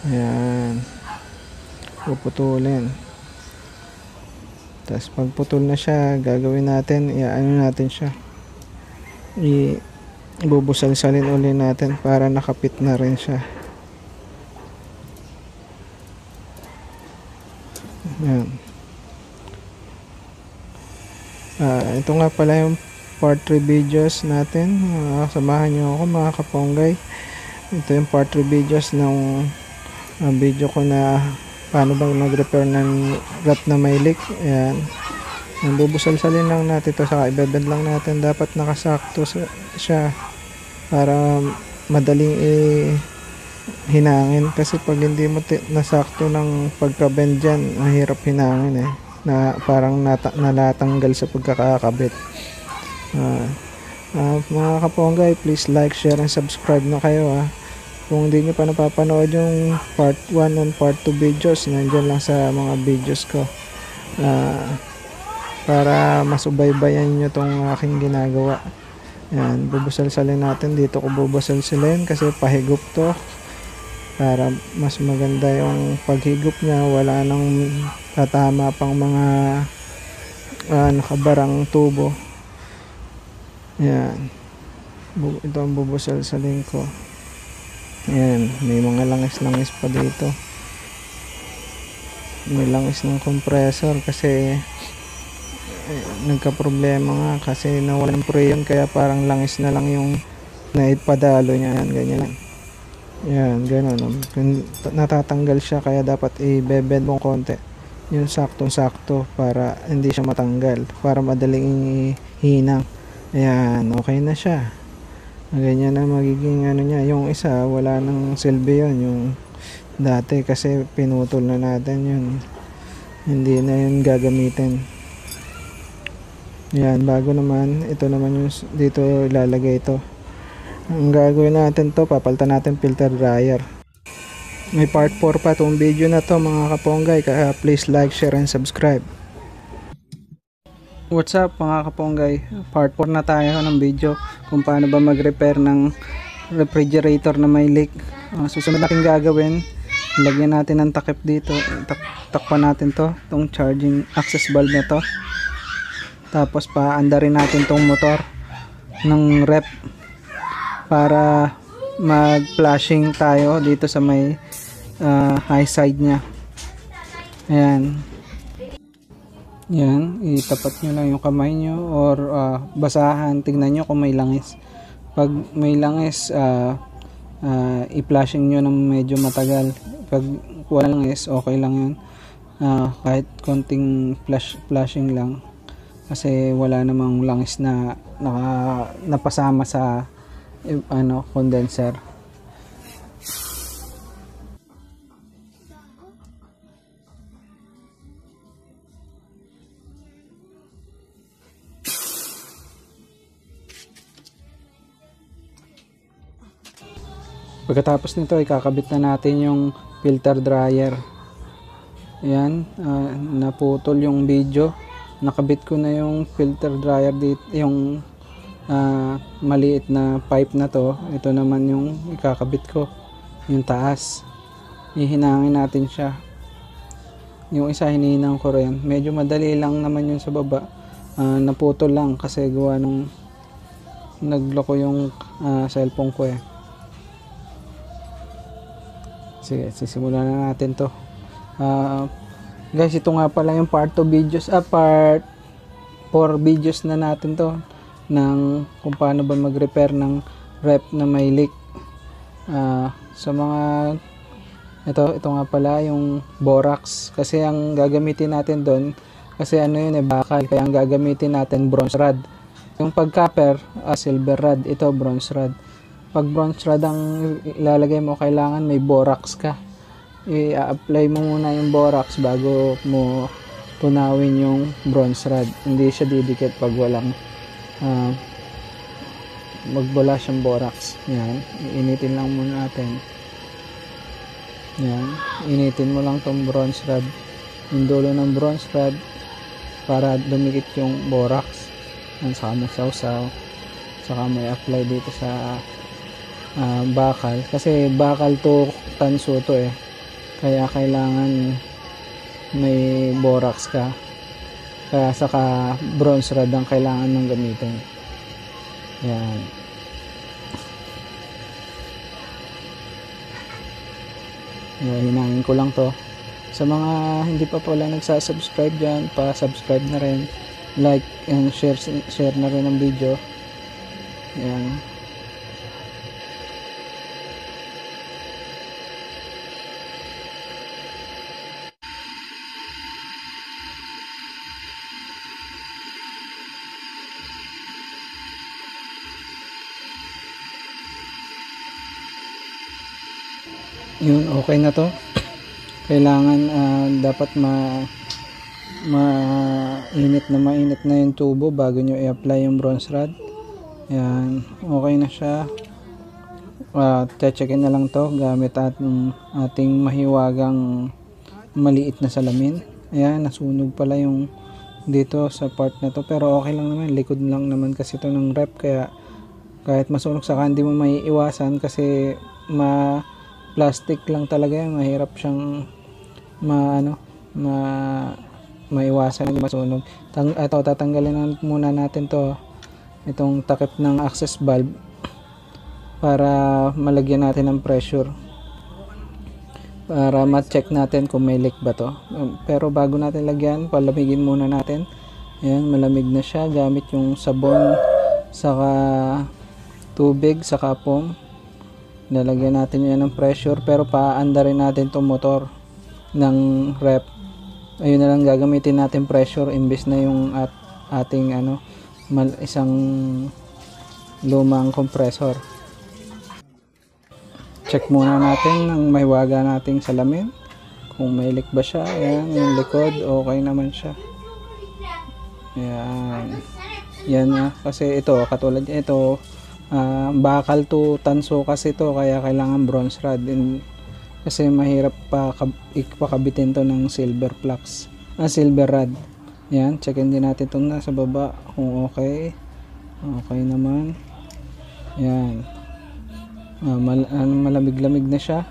Ayan. Puputulin. Tapos pagputol na siya, gagawin natin, iaano natin siya. ibubusal-salin uli natin para nakapit na rin siya. Yan. Ito nga pala yung part 3 videos natin. Samahan nyo ako mga kaponggay. Ito yung part 3 videos ng video ko na paano bang nag-repair ng rep na may leak. Ayan. Bubusal-salin lang natin ito, saka ibebend lang natin. Dapat nakasakto siya para madaling hinangin, kasi pag hindi mo nasakto ng pagka-bend dyan, mahirap hinangin na parang nalatanggal sa pagkakakabit. Mga kaponggay, please like, share, and subscribe na kayo kung hindi nyo pa napapanood yung part 1 and part 2 videos, nandyan lang sa mga videos ko, para masubaybayan nyo tong aking ginagawa. Yan, bubusal-salin natin. Dito ko bubusal-salin kasi pahigop to, para mas maganda yung paghigop niya. Wala nang tatama pang mga nakabarang tubo. Yan, ito ang bubusal-salin ko. Yan, may mga langis-langis pa dito. May langis ng compressor kasi nagka-problema nga, kasi nawalan ng preyon, kaya parang langis na lang yung naipadalo niya. Yan, ganyan. Yan, gano'n. Natatanggal siya, kaya dapat i-bend mo konti. Yung saktong-sakto para hindi siya matanggal, para madaling hinang. Ayan, okay na siya. Ganyan na magiging niya. Yung isa, wala nang silbi yun. Yung dati kasi pinutol na natin yun. Hindi na yun gagamitin. Yan, bago naman, ito naman yung dito ilalagay ito. Ang gagawin natin to, papalitan natin filter dryer. May part 4 pa itong video na to mga kaponggay, kaya please like, share, and subscribe. What's up mga kaponggay, part 4 na tayo ng video kung paano ba mag-repair ng refrigerator na may leak. Susunod natin gagawin, lagyan natin ng takip dito, takpan natin to, itong charging access bulb na to. Tapos paandarin natin tong motor ng rep para mag-flashing tayo dito sa may high side nya. Ayan. Yan, itapat nyo lang yung kamay nyo or basahan. Tignan nyo kung may langis. Pag may langis, i-flashing nyo ng medyo matagal. Pag wala langis, okay lang yun. Kahit konting flashing lang. Kasi wala namang langis na napasama sa condenser. Pagkatapos nito, ikakabit na natin yung filter dryer. Ayan, naputol yung video. Nakabit ko na yung filter dryer dito, yung maliit na pipe na to. Ito naman yung ikakabit ko, yung taas. Ihinangin natin siya. Yung isa hinihinang ko rin. Medyo madali lang naman yun sa baba. Naputol lang kasi gawa nung nagloko yung cellphone ko Sige, sisimulan na natin to. Guys, ito nga pala yung part 2 videos, part 4 videos na natin to ng kung paano ba mag-repair ng rep na may leak. Sa mga ito nga pala yung borax, kasi ang gagamitin natin doon, kasi bakal, kaya ang gagamitin natin bronze rod. Yung pag copper, silver rod, ito bronze rod. Pag bronze rod ang ilalagay mo, kailangan may borax ka. I-apply mo muna yung borax bago mo tunawin yung bronze rod. Hindi siya didikit pag walang magbula siyang borax. Yan, initin lang muna natin. Yan, initin mo lang tong bronze rod, yung dulo ng bronze rod, para dumikit yung borax. Yan, saka mo sausaw, saka may apply dito sa bakal, kasi bakal to tanso to kaya kailangan may borax ka, kaya saka bronze rod ang kailangan mong gamitin. Yan. Hinangin ko lang to. Sa mga hindi pa pala nagsasubscribe dyan, pa-subscribe na rin. Like and share na rin ang video. Yan. Yun, okay na to. Kailangan dapat mainit na yung tubo bago nyo i-apply yung bronze rod. Yan, okay na siya. Checkin na lang to gamit ating mahiwagang maliit na salamin. Ayan, nasunog pala yung dito sa part na to, pero okay lang naman, likod lang naman kasi to ng rep, kaya kahit masunog saka hindi mo maiiwasan kasi plastic lang talaga yan, mahirap siyang maiwasan na masunog. Tatanggalin muna natin to, itong takip ng access valve para malagyan natin ng pressure para ma-check natin kung may leak ba to. Pero bago natin lagyan, palamigin muna natin. Ayan, malamig na siya gamit yung sabon saka tubig saka foam. Lalagyan natin yan ng pressure, pero paanda rin natin itong motor ng rep. Ayun na lang gagamitin natin pressure imbes na yung ating isang lumang compressor. Check muna natin ng mahiwaga nating salamin kung may leak ba siya. Ayan, yung likod okay naman siya. Ayan. Yan na, kasi ito katulad ito, bakal to tanso kasi to, kaya kailangan bronze rod kasi mahirap ipakabitin to ng silver rod. Yan, checkin din natin itong nasa baba kung okay naman. Yan, malamig-lamig na siya.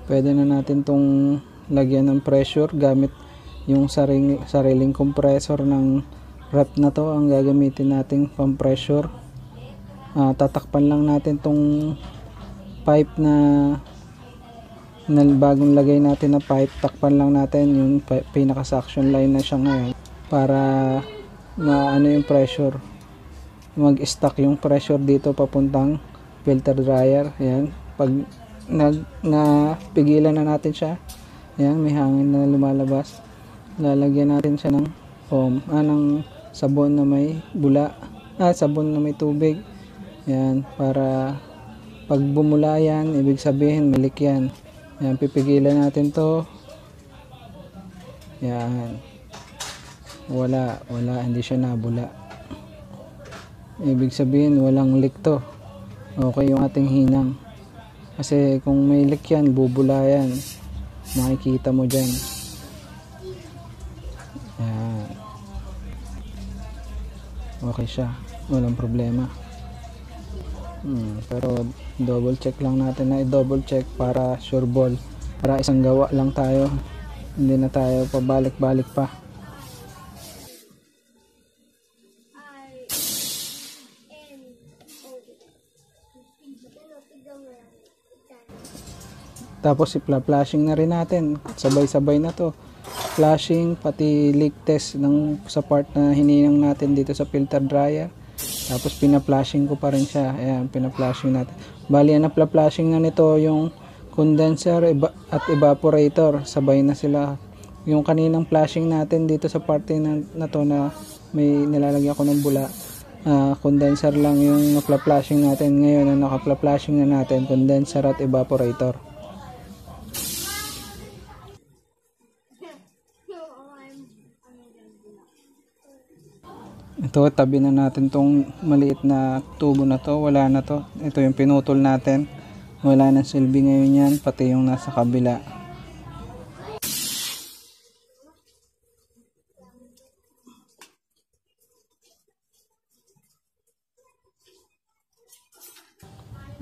Pwede na natin tong lagyan ng pressure gamit yung sariling compressor ng rep na to ang gagamitin nating pang pressure. Tatakpan lang natin tong pipe na bagong lagay natin na pipe, takpan lang natin yung pinaka suction line na siya ngayon para yung pressure, mag-stack yung pressure dito papuntang filter dryer. Ayan, pag napigilan na natin siya, ayan, may hangin na lumalabas, lalagyan natin siya ng foam, ng sabon na may bula, sabon na may tubig. Yan, para pag bumula yan, ibig sabihin may leak yan. Yan, pipigilan natin to. Yan, wala, hindi siya nabula, ibig sabihin walang leak to. Okay yung ating hinang, kasi kung may leak yan, bubula yan, makikita mo dyan. Yan, okay siya, walang problema. Pero double check lang natin, double check para sure ball, para isang gawa lang tayo, hindi na tayo pabalik-balik pa. Tapos i-flashing na rin natin, sabay-sabay na to, flashing pati leak test sa part na hininang natin dito sa filter dryer. Tapos pina-flashing ko pa rin siya. Ayan, pina-flashing natin. Bali, na-flashing na nito yung condenser at evaporator. Sabay na sila. Yung kaninang flashing natin dito sa parte na to na may nilalagyan ko ng bula, condenser lang yung na-flashing natin. Ngayon, ang naka-flashing na natin, condenser at evaporator. Ito, tabi na natin tong maliit na tubo na to, wala na to. Ito yung pinutol natin, wala na silbi ngayon yan, pati yung nasa kabila.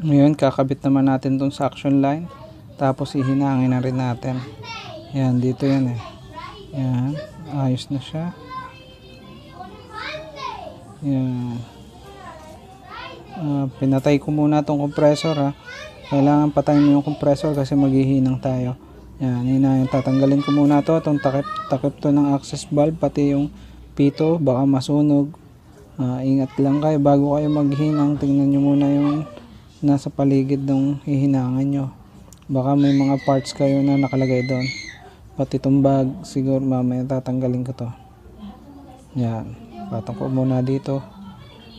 Ngayon, kakabit naman natin tong suction line, tapos ihinangin na rin natin. Yan, dito yan eh. Yan, ayos na siya. Yan. Pinatay ko muna tong compressor ha. Kailangan patayin mo yung compressor kasi maghihinang tayo. Yan, tatanggalin ko muna to, itong takip to ng access valve, pati yung pito, baka masunog. Ingat lang kayo bago kayo maghinang, tingnan nyo muna yung nasa paligid ng hihinangan nyo. Baka may mga parts kayo na nakalagay doon. Pati itong bag, siguro mamaya tatanggalin ko to. Yan, patong ko muna dito.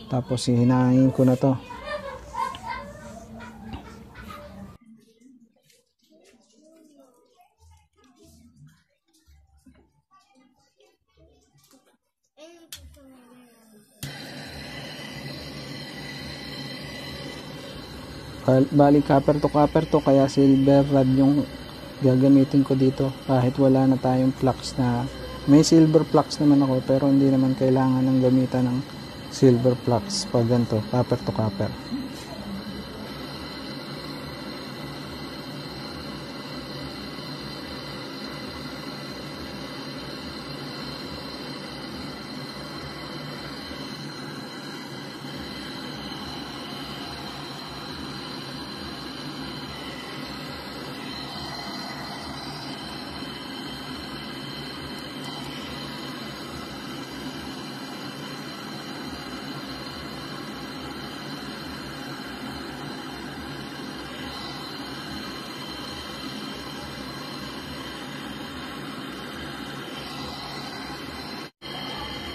Tapos hihinangin ko na to. Bali copper to kaya silver rod yung gagamitin ko dito kahit wala na tayong flux na may silver flux naman ako pero hindi naman kailangan ng gamitan ng silver flux pag ganito copper to copper.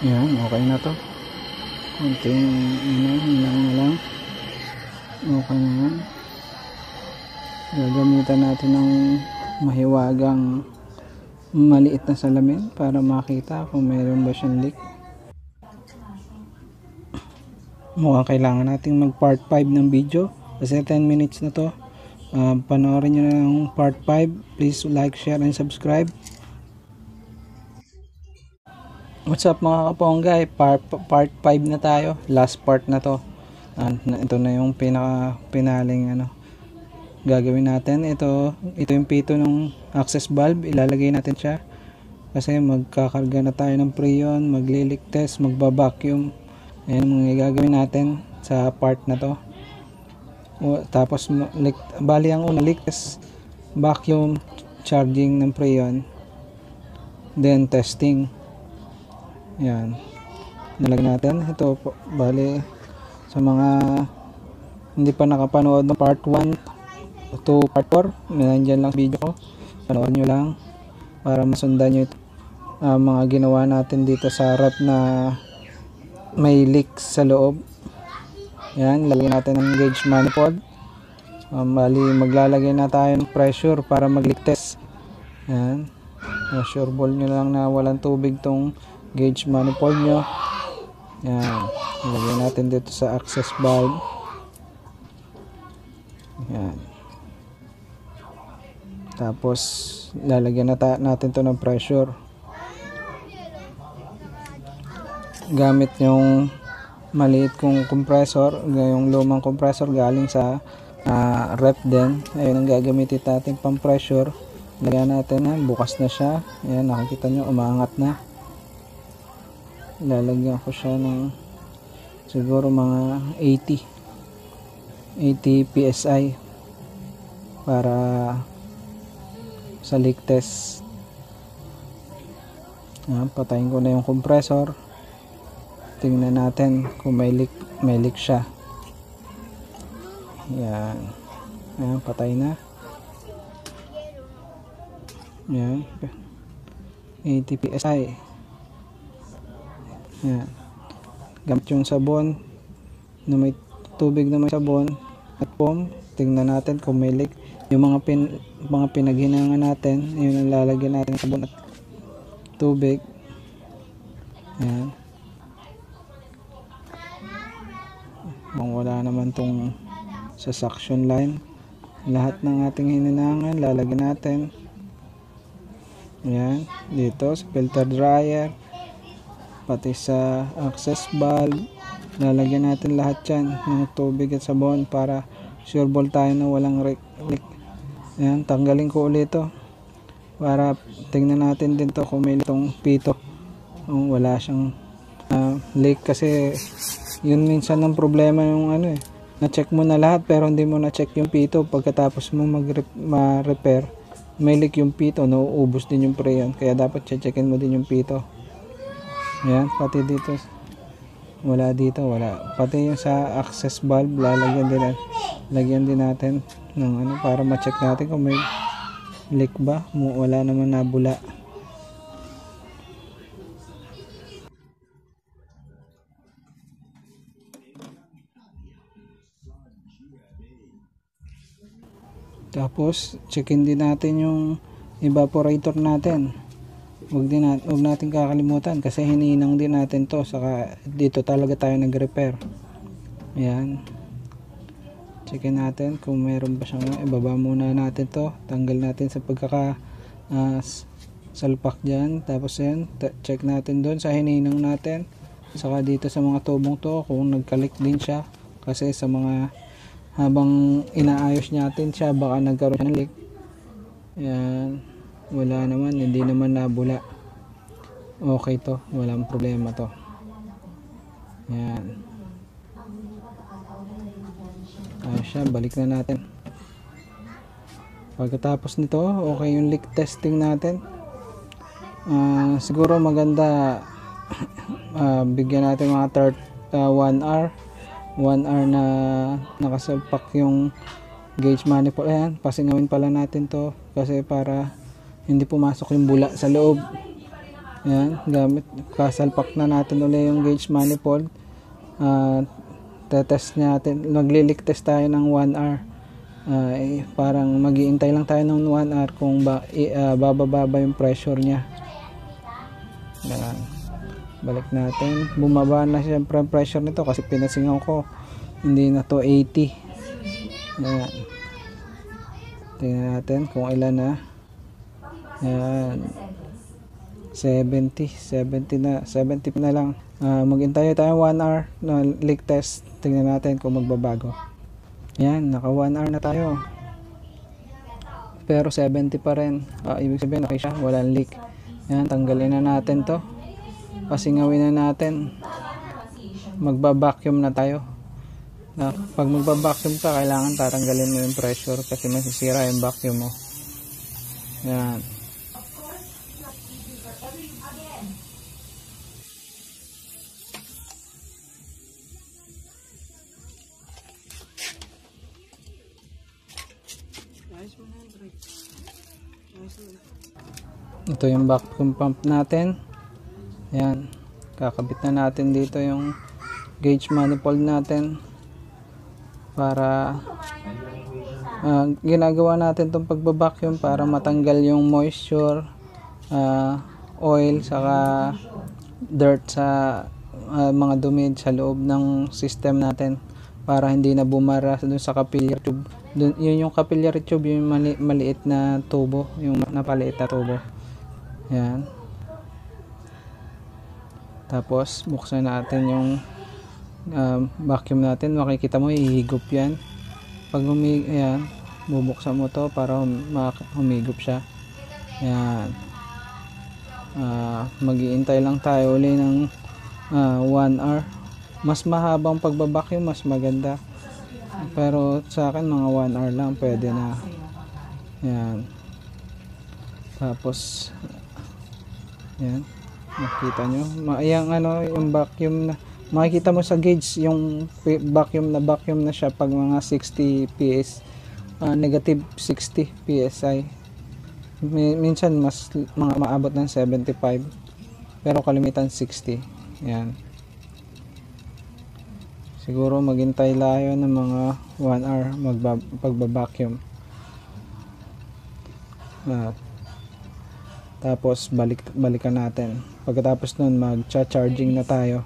Yan, okay na to. Konting hinang na lang. Okay na yan. Gagamitan natin ng mahiwagang maliit na salamin para makita kung mayroon ba siyang leak. Mukhang kailangan nating mag part 5 ng video kasi 10 minutes na to. Panoorin nyo na ng part 5. Please like, share, and subscribe. What's up mga kaponggay, part 5 na tayo, last part na to. Ito na yung pinaling gagawin natin. Ito yung pito ng access valve, ilalagay natin siya kasi magkakarga na tayo ng preyon, magli-leak test, magba-vacuum. Ayan mga gagawin natin sa part na to. Tapos bali ang una, leak test, vacuum, charging ng preyon, then testing. Yan, nalagyan natin ito po. Bali sa mga hindi pa nakapanood ng part 1 to part 4, nandiyan lang video ko, panoorin nyo lang para masundan nyo mga ginawa natin dito sa rep na may leak sa loob. Yan, lagyan natin ng gauge manifold. Bali maglalagay na tayo ng pressure para mag leak test. Yan, pressure ball nyo lang na walang tubig tong gauge manifold nyo. Yan, ilagay natin dito sa access valve. Yan, tapos lalagyan natin to ng pressure gamit yung maliit kong compressor, yung lumang compressor galing sa rep din. Ayun ang gagamitin natin pang pressure. Lagyan natin bukas na siya. Ayan, nakikita nyo umangat na. Lalagyan ko siya ng siguro mga 80 psi para sa leak test. Patayin ko na yung compressor, tingnan natin kung may leak siya. Yan, patay na. Yan, 80 psi. Yan, gamit yung sabon na may tubig na may sabon at foam. Tingnan natin kung may leak. Yung mga pinaghinangan natin, yun ang lalagyan natin sabon at tubig. Yan, kung wala naman tong sa suction line, lahat ng ating hininangan lalagyan natin. Yan, dito sa filter dryer, pati sa access valve, lalagyan natin lahat yan ng tubig at sabon para sure ball tayo na walang leak. Ayan, tanggalin ko ulit ito para tingnan natin din to kung may itong pito, wala siyang leak kasi yun minsan ng problema yung na-check mo na lahat pero hindi mo na-check yung pito, pagkatapos mo ma-repair, may leak yung pito, nauubos din yung preyon. Kaya dapat checkin mo din yung pito. Ayan, pati dito, wala dito, wala. Pati yung sa access valve, lagyan din natin ng ano, para ma-check natin kung may leak ba. Wala naman nabula. Tapos checkin din natin yung evaporator natin. Huwag natin kakalimutan kasi hininang din natin to, saka dito talaga tayo nag-repair. Ayan, checkin natin kung meron ba siyang, ibaba muna natin to, tanggal natin sa salpak dyan. Tapos yan, check natin doon sa hininang natin, saka dito sa mga tubong to kung nagkalik din siya, kasi sa mga habang inaayos natin siya baka nagkaroon ng leak. Yan, wala naman, hindi naman nabula. Okay to, walang problema to. Yan, ayos siya, balik na natin. Pagkatapos nito, okay yung leak testing natin. Siguro maganda bigyan natin mga 1 hour na nakasalpak yung gauge manifold. Ayan, pasingawin pala natin to kasi para hindi pumasok yung bula sa loob. Ayan, kasalpak na natin ulit yung gauge manifold. Tetest natin, magli-leak test tayo ng 1 hour. Parang mag-iintay lang tayo ng 1 hour kung bababa yung pressure nya. Ayan, balik natin, bumaba na siyempre ang pressure nito kasi pinasingaw ko, hindi na to 80. Ayan, tingnan natin kung ilan na. Ayan, 70 na lang. Maghintay tayo 1 hour na leak test, tingnan natin kung magbabago. Ayan, naka 1 hour na tayo pero 70 pa rin. Ibig sabihin okay siya, walang leak. Ayan, tanggalin na natin to, pasingawin na natin, magba-vacuum na tayo. Pag magba-vacuum ka, kailangan tatanggalin mo yung pressure kasi masisira yung vacuum mo. Ayan, ito yung vacuum pump natin. Ayan, kakabit na natin dito yung gauge manifold natin para ginagawa natin itong pagbabacuum para matanggal yung moisture, oil, saka dirt sa mga dumi sa loob ng system natin para hindi na bumara dun sa capillary tube. Yun yung capillary tube, yung maliit na tubo, yung napaliit na tubo. Yan. Tapos buksan natin yung vacuum natin. Makikita mo hihigop yan. Pag ayan, bubuksan mo to para humigop siya. Yan. Mag-iintay lang tayo uli ng 1 hour. Mas mahabang pagbabacuum, mas maganda. Pero sa akin mga 1 hour lang pwede na. Yan. Tapos yan, makita nyo yung vacuum na makikita mo sa gauge, yung vacuum na siya pag mga 60 ps, negative 60 psi. Minsan mas mga maabot ng 75 pero kalimitan 60. Yan, siguro maghintay tayo ng mga 1 hour pagba-vacuum. Tapos balikan natin. Pagkatapos nun, mag-charging na tayo.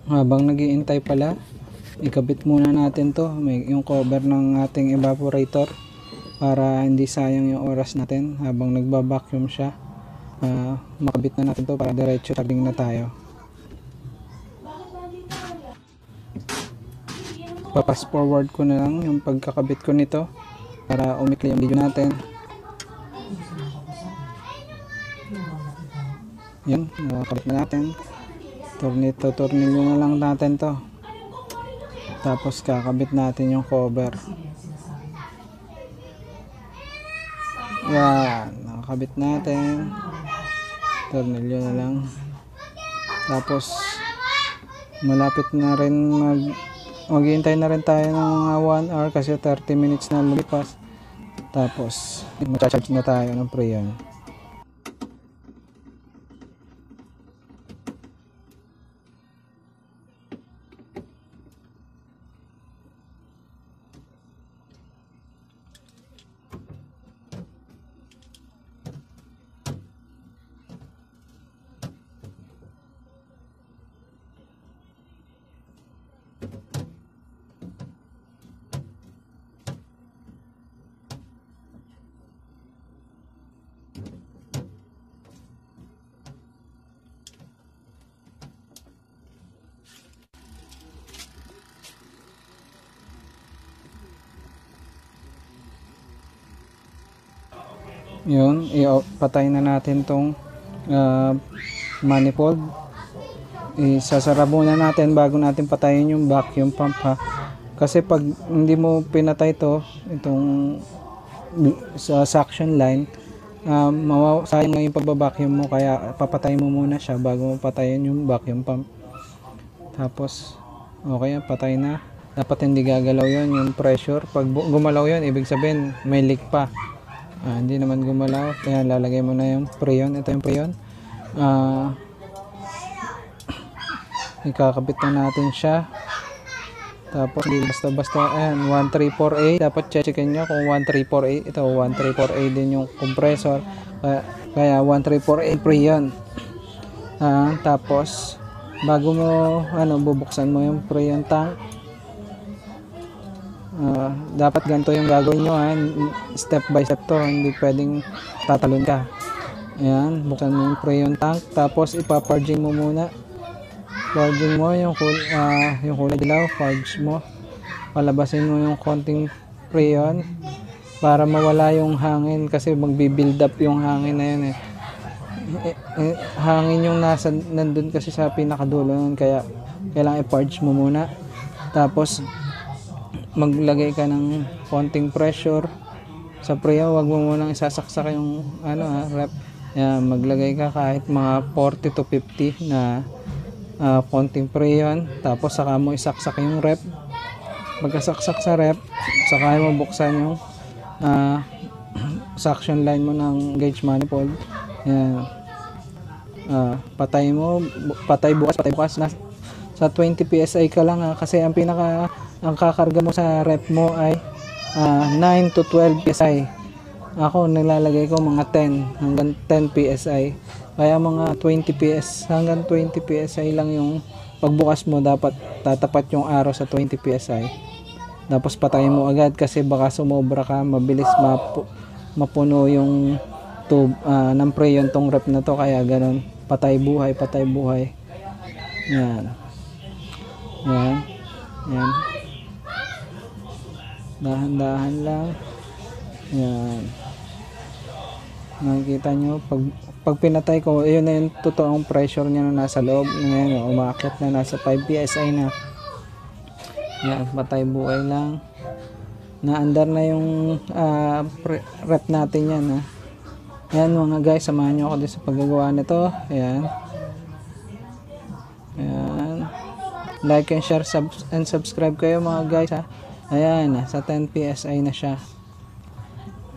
Habang nag-iintay pala, ikabit muna natin to, yung cover ng ating evaporator para hindi sayang yung oras natin habang nagba-vacuum siya. Makabit na natin to para diretso charging na tayo. Papas forward ko na lang yung pagkakabit ko nito para umikli yung video natin. Yun, nakakabit na natin. Tornilyo na lang natin to. Tapos kakabit natin yung cover. Yan, nakakabit natin. Tornilyo na lang. Tapos malapit na rin maghihintay na rin tayo ng mga 1 hour kasi 30 minutes na lumipas. Tapos mag-charge na tayo ng Freon. Yun, patay na natin tong manifold. Isasara muna natin bago natin patayin yung vacuum pump ha. Kasi pag hindi mo pinatay itong sa suction line, sayang yung pagbabacuum mo, kaya papatay mo muna siya bago mo patayin yung vacuum pump. Tapos okay, patay na. Dapat hindi gagalaw yon yung pressure. Pag gumalaw yon, ibig sabihin may leak pa. Hindi naman gumalaw, kaya lalagay mo na yung Freon. Ito yung Freon. Ikakabit na natin siya. Tapos basta-basta, ayan, 1348. Dapat checkin nyo kung 1348. Ito 1348 din yung compressor, kaya 1348 Freon. Tapos bago mo bubuksan mo yung Freon tank, dapat ganito yung gagawin nyo, step by step to, hindi pwedeng tatalon ka. Ayan, buksan mo yung Freon tank, tapos ipa-purging mo muna. Purging mo yung kulay dilaw, purge mo, palabasin mo yung konting Freon para mawala yung hangin, kasi magbi-build up yung hangin na yun hangin yung nandun kasi sa pinakadulo yun, kaya kailangan i-purge mo muna. Tapos maglagay ka ng konting pressure sa Freon. Wag mo munang isasaksak yung rep. Yan, maglagay ka kahit mga 40 to 50 na konting Freon, tapos saka mo isaksak yung rep. Pagkasaksak sa rep, saka mo buksan yung suction line mo ng gauge manifold. Yan, patay bukas na sa 20 PSI ka lang kasi ang kakarga mo sa rep mo ay 9 to 12 PSI. Ako nilalagay ko mga 10 hanggang 10 PSI. Kaya mga 20 hanggang 20 PSI lang yung pagbukas mo, dapat tatapat yung araw sa 20 PSI. Tapos patayin mo agad kasi baka sumobra ka, mabilis mapuno yung tube ng Freon tong rep na to, kaya ganun. Patay buhay. Yan. Dahan-dahan lang. Yan. Nakikita nyo, pag pinatay ko, yun na yung totoong pressure niya na nasa loob. Ngayon, umakit na, nasa 5 PSI na. Yan, patay buhay lang. Naandar na yung rep natin yan. Yan mga guys, samahan nyo ako din sa paggagawa nito. Ayan. Like and share and subscribe kayo mga guys ha. Ayan, sa 10 PSI na siya.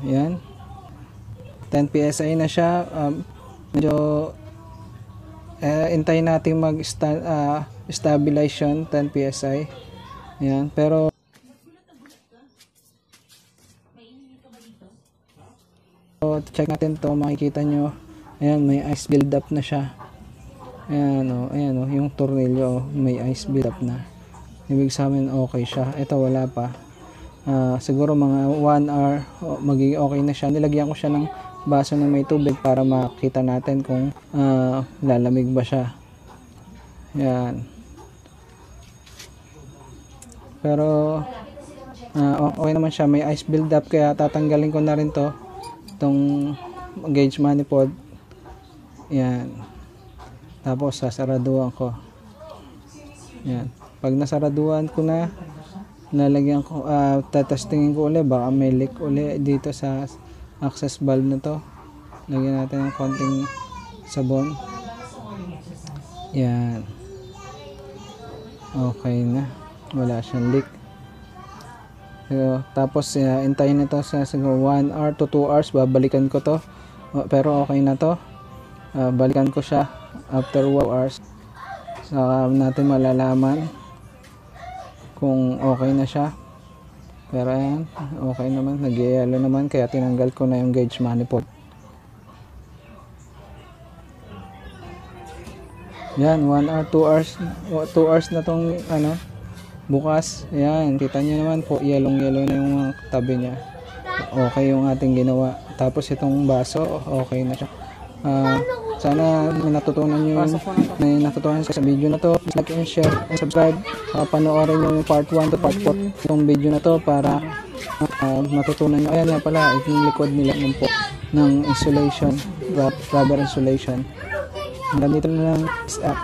Ayan, 10 PSI na siya. Medyo hintayin natin stabilization 10 PSI. Ayan, pero check natin to, makikita nyo. Ayan, may ice build up na siya. Ayan o, yung tornilyo may ice build up na. Ibig sabihin okay siya. Ito wala pa. Siguro mga 1 hour magiging okay na siya. Nilagyan ko siya ng baso na may tubig para makita natin kung lalamig ba siya. Ayan. Pero okay naman siya, may ice build up, kaya tatanggalin ko na rin itong gauge manifold. Ayan. Tapos sasaraduhan ko. Yan. Pag nasaraduhan ko na, lalagyan ko, tatestingin ko ulit, baka may leak ulit dito sa access valve na to. Lagyan natin ng konting sabon. Yan. Okay na. Wala siyang leak. So, tapos hintayin na to sa siguro 1 hour to 2 hours. Babalikan ko to. Pero okay na to. Balikan ko siya after 2 hours. Saka natin malalaman kung okay na siya. Pero ayan, okay naman. Nag-yellow naman. Kaya tinanggal ko na yung gauge manifold. Yan, 1 hour, 2 hours. 2 hours na tong ano, bukas. Ayan, kita nyo naman po, yellow na yung mga tabi niya. Okay yung ating ginawa. Tapos itong baso, okay na siya. Sana may natutunan sa video na to. Please like and share and subscribe. Panoorin nyo yung part 1 to part 4 itong video na to para matutunan nyo. Ayan nga pala, yung likod nila po ng insulation, rubber insulation. Ganito na lang. Peace out.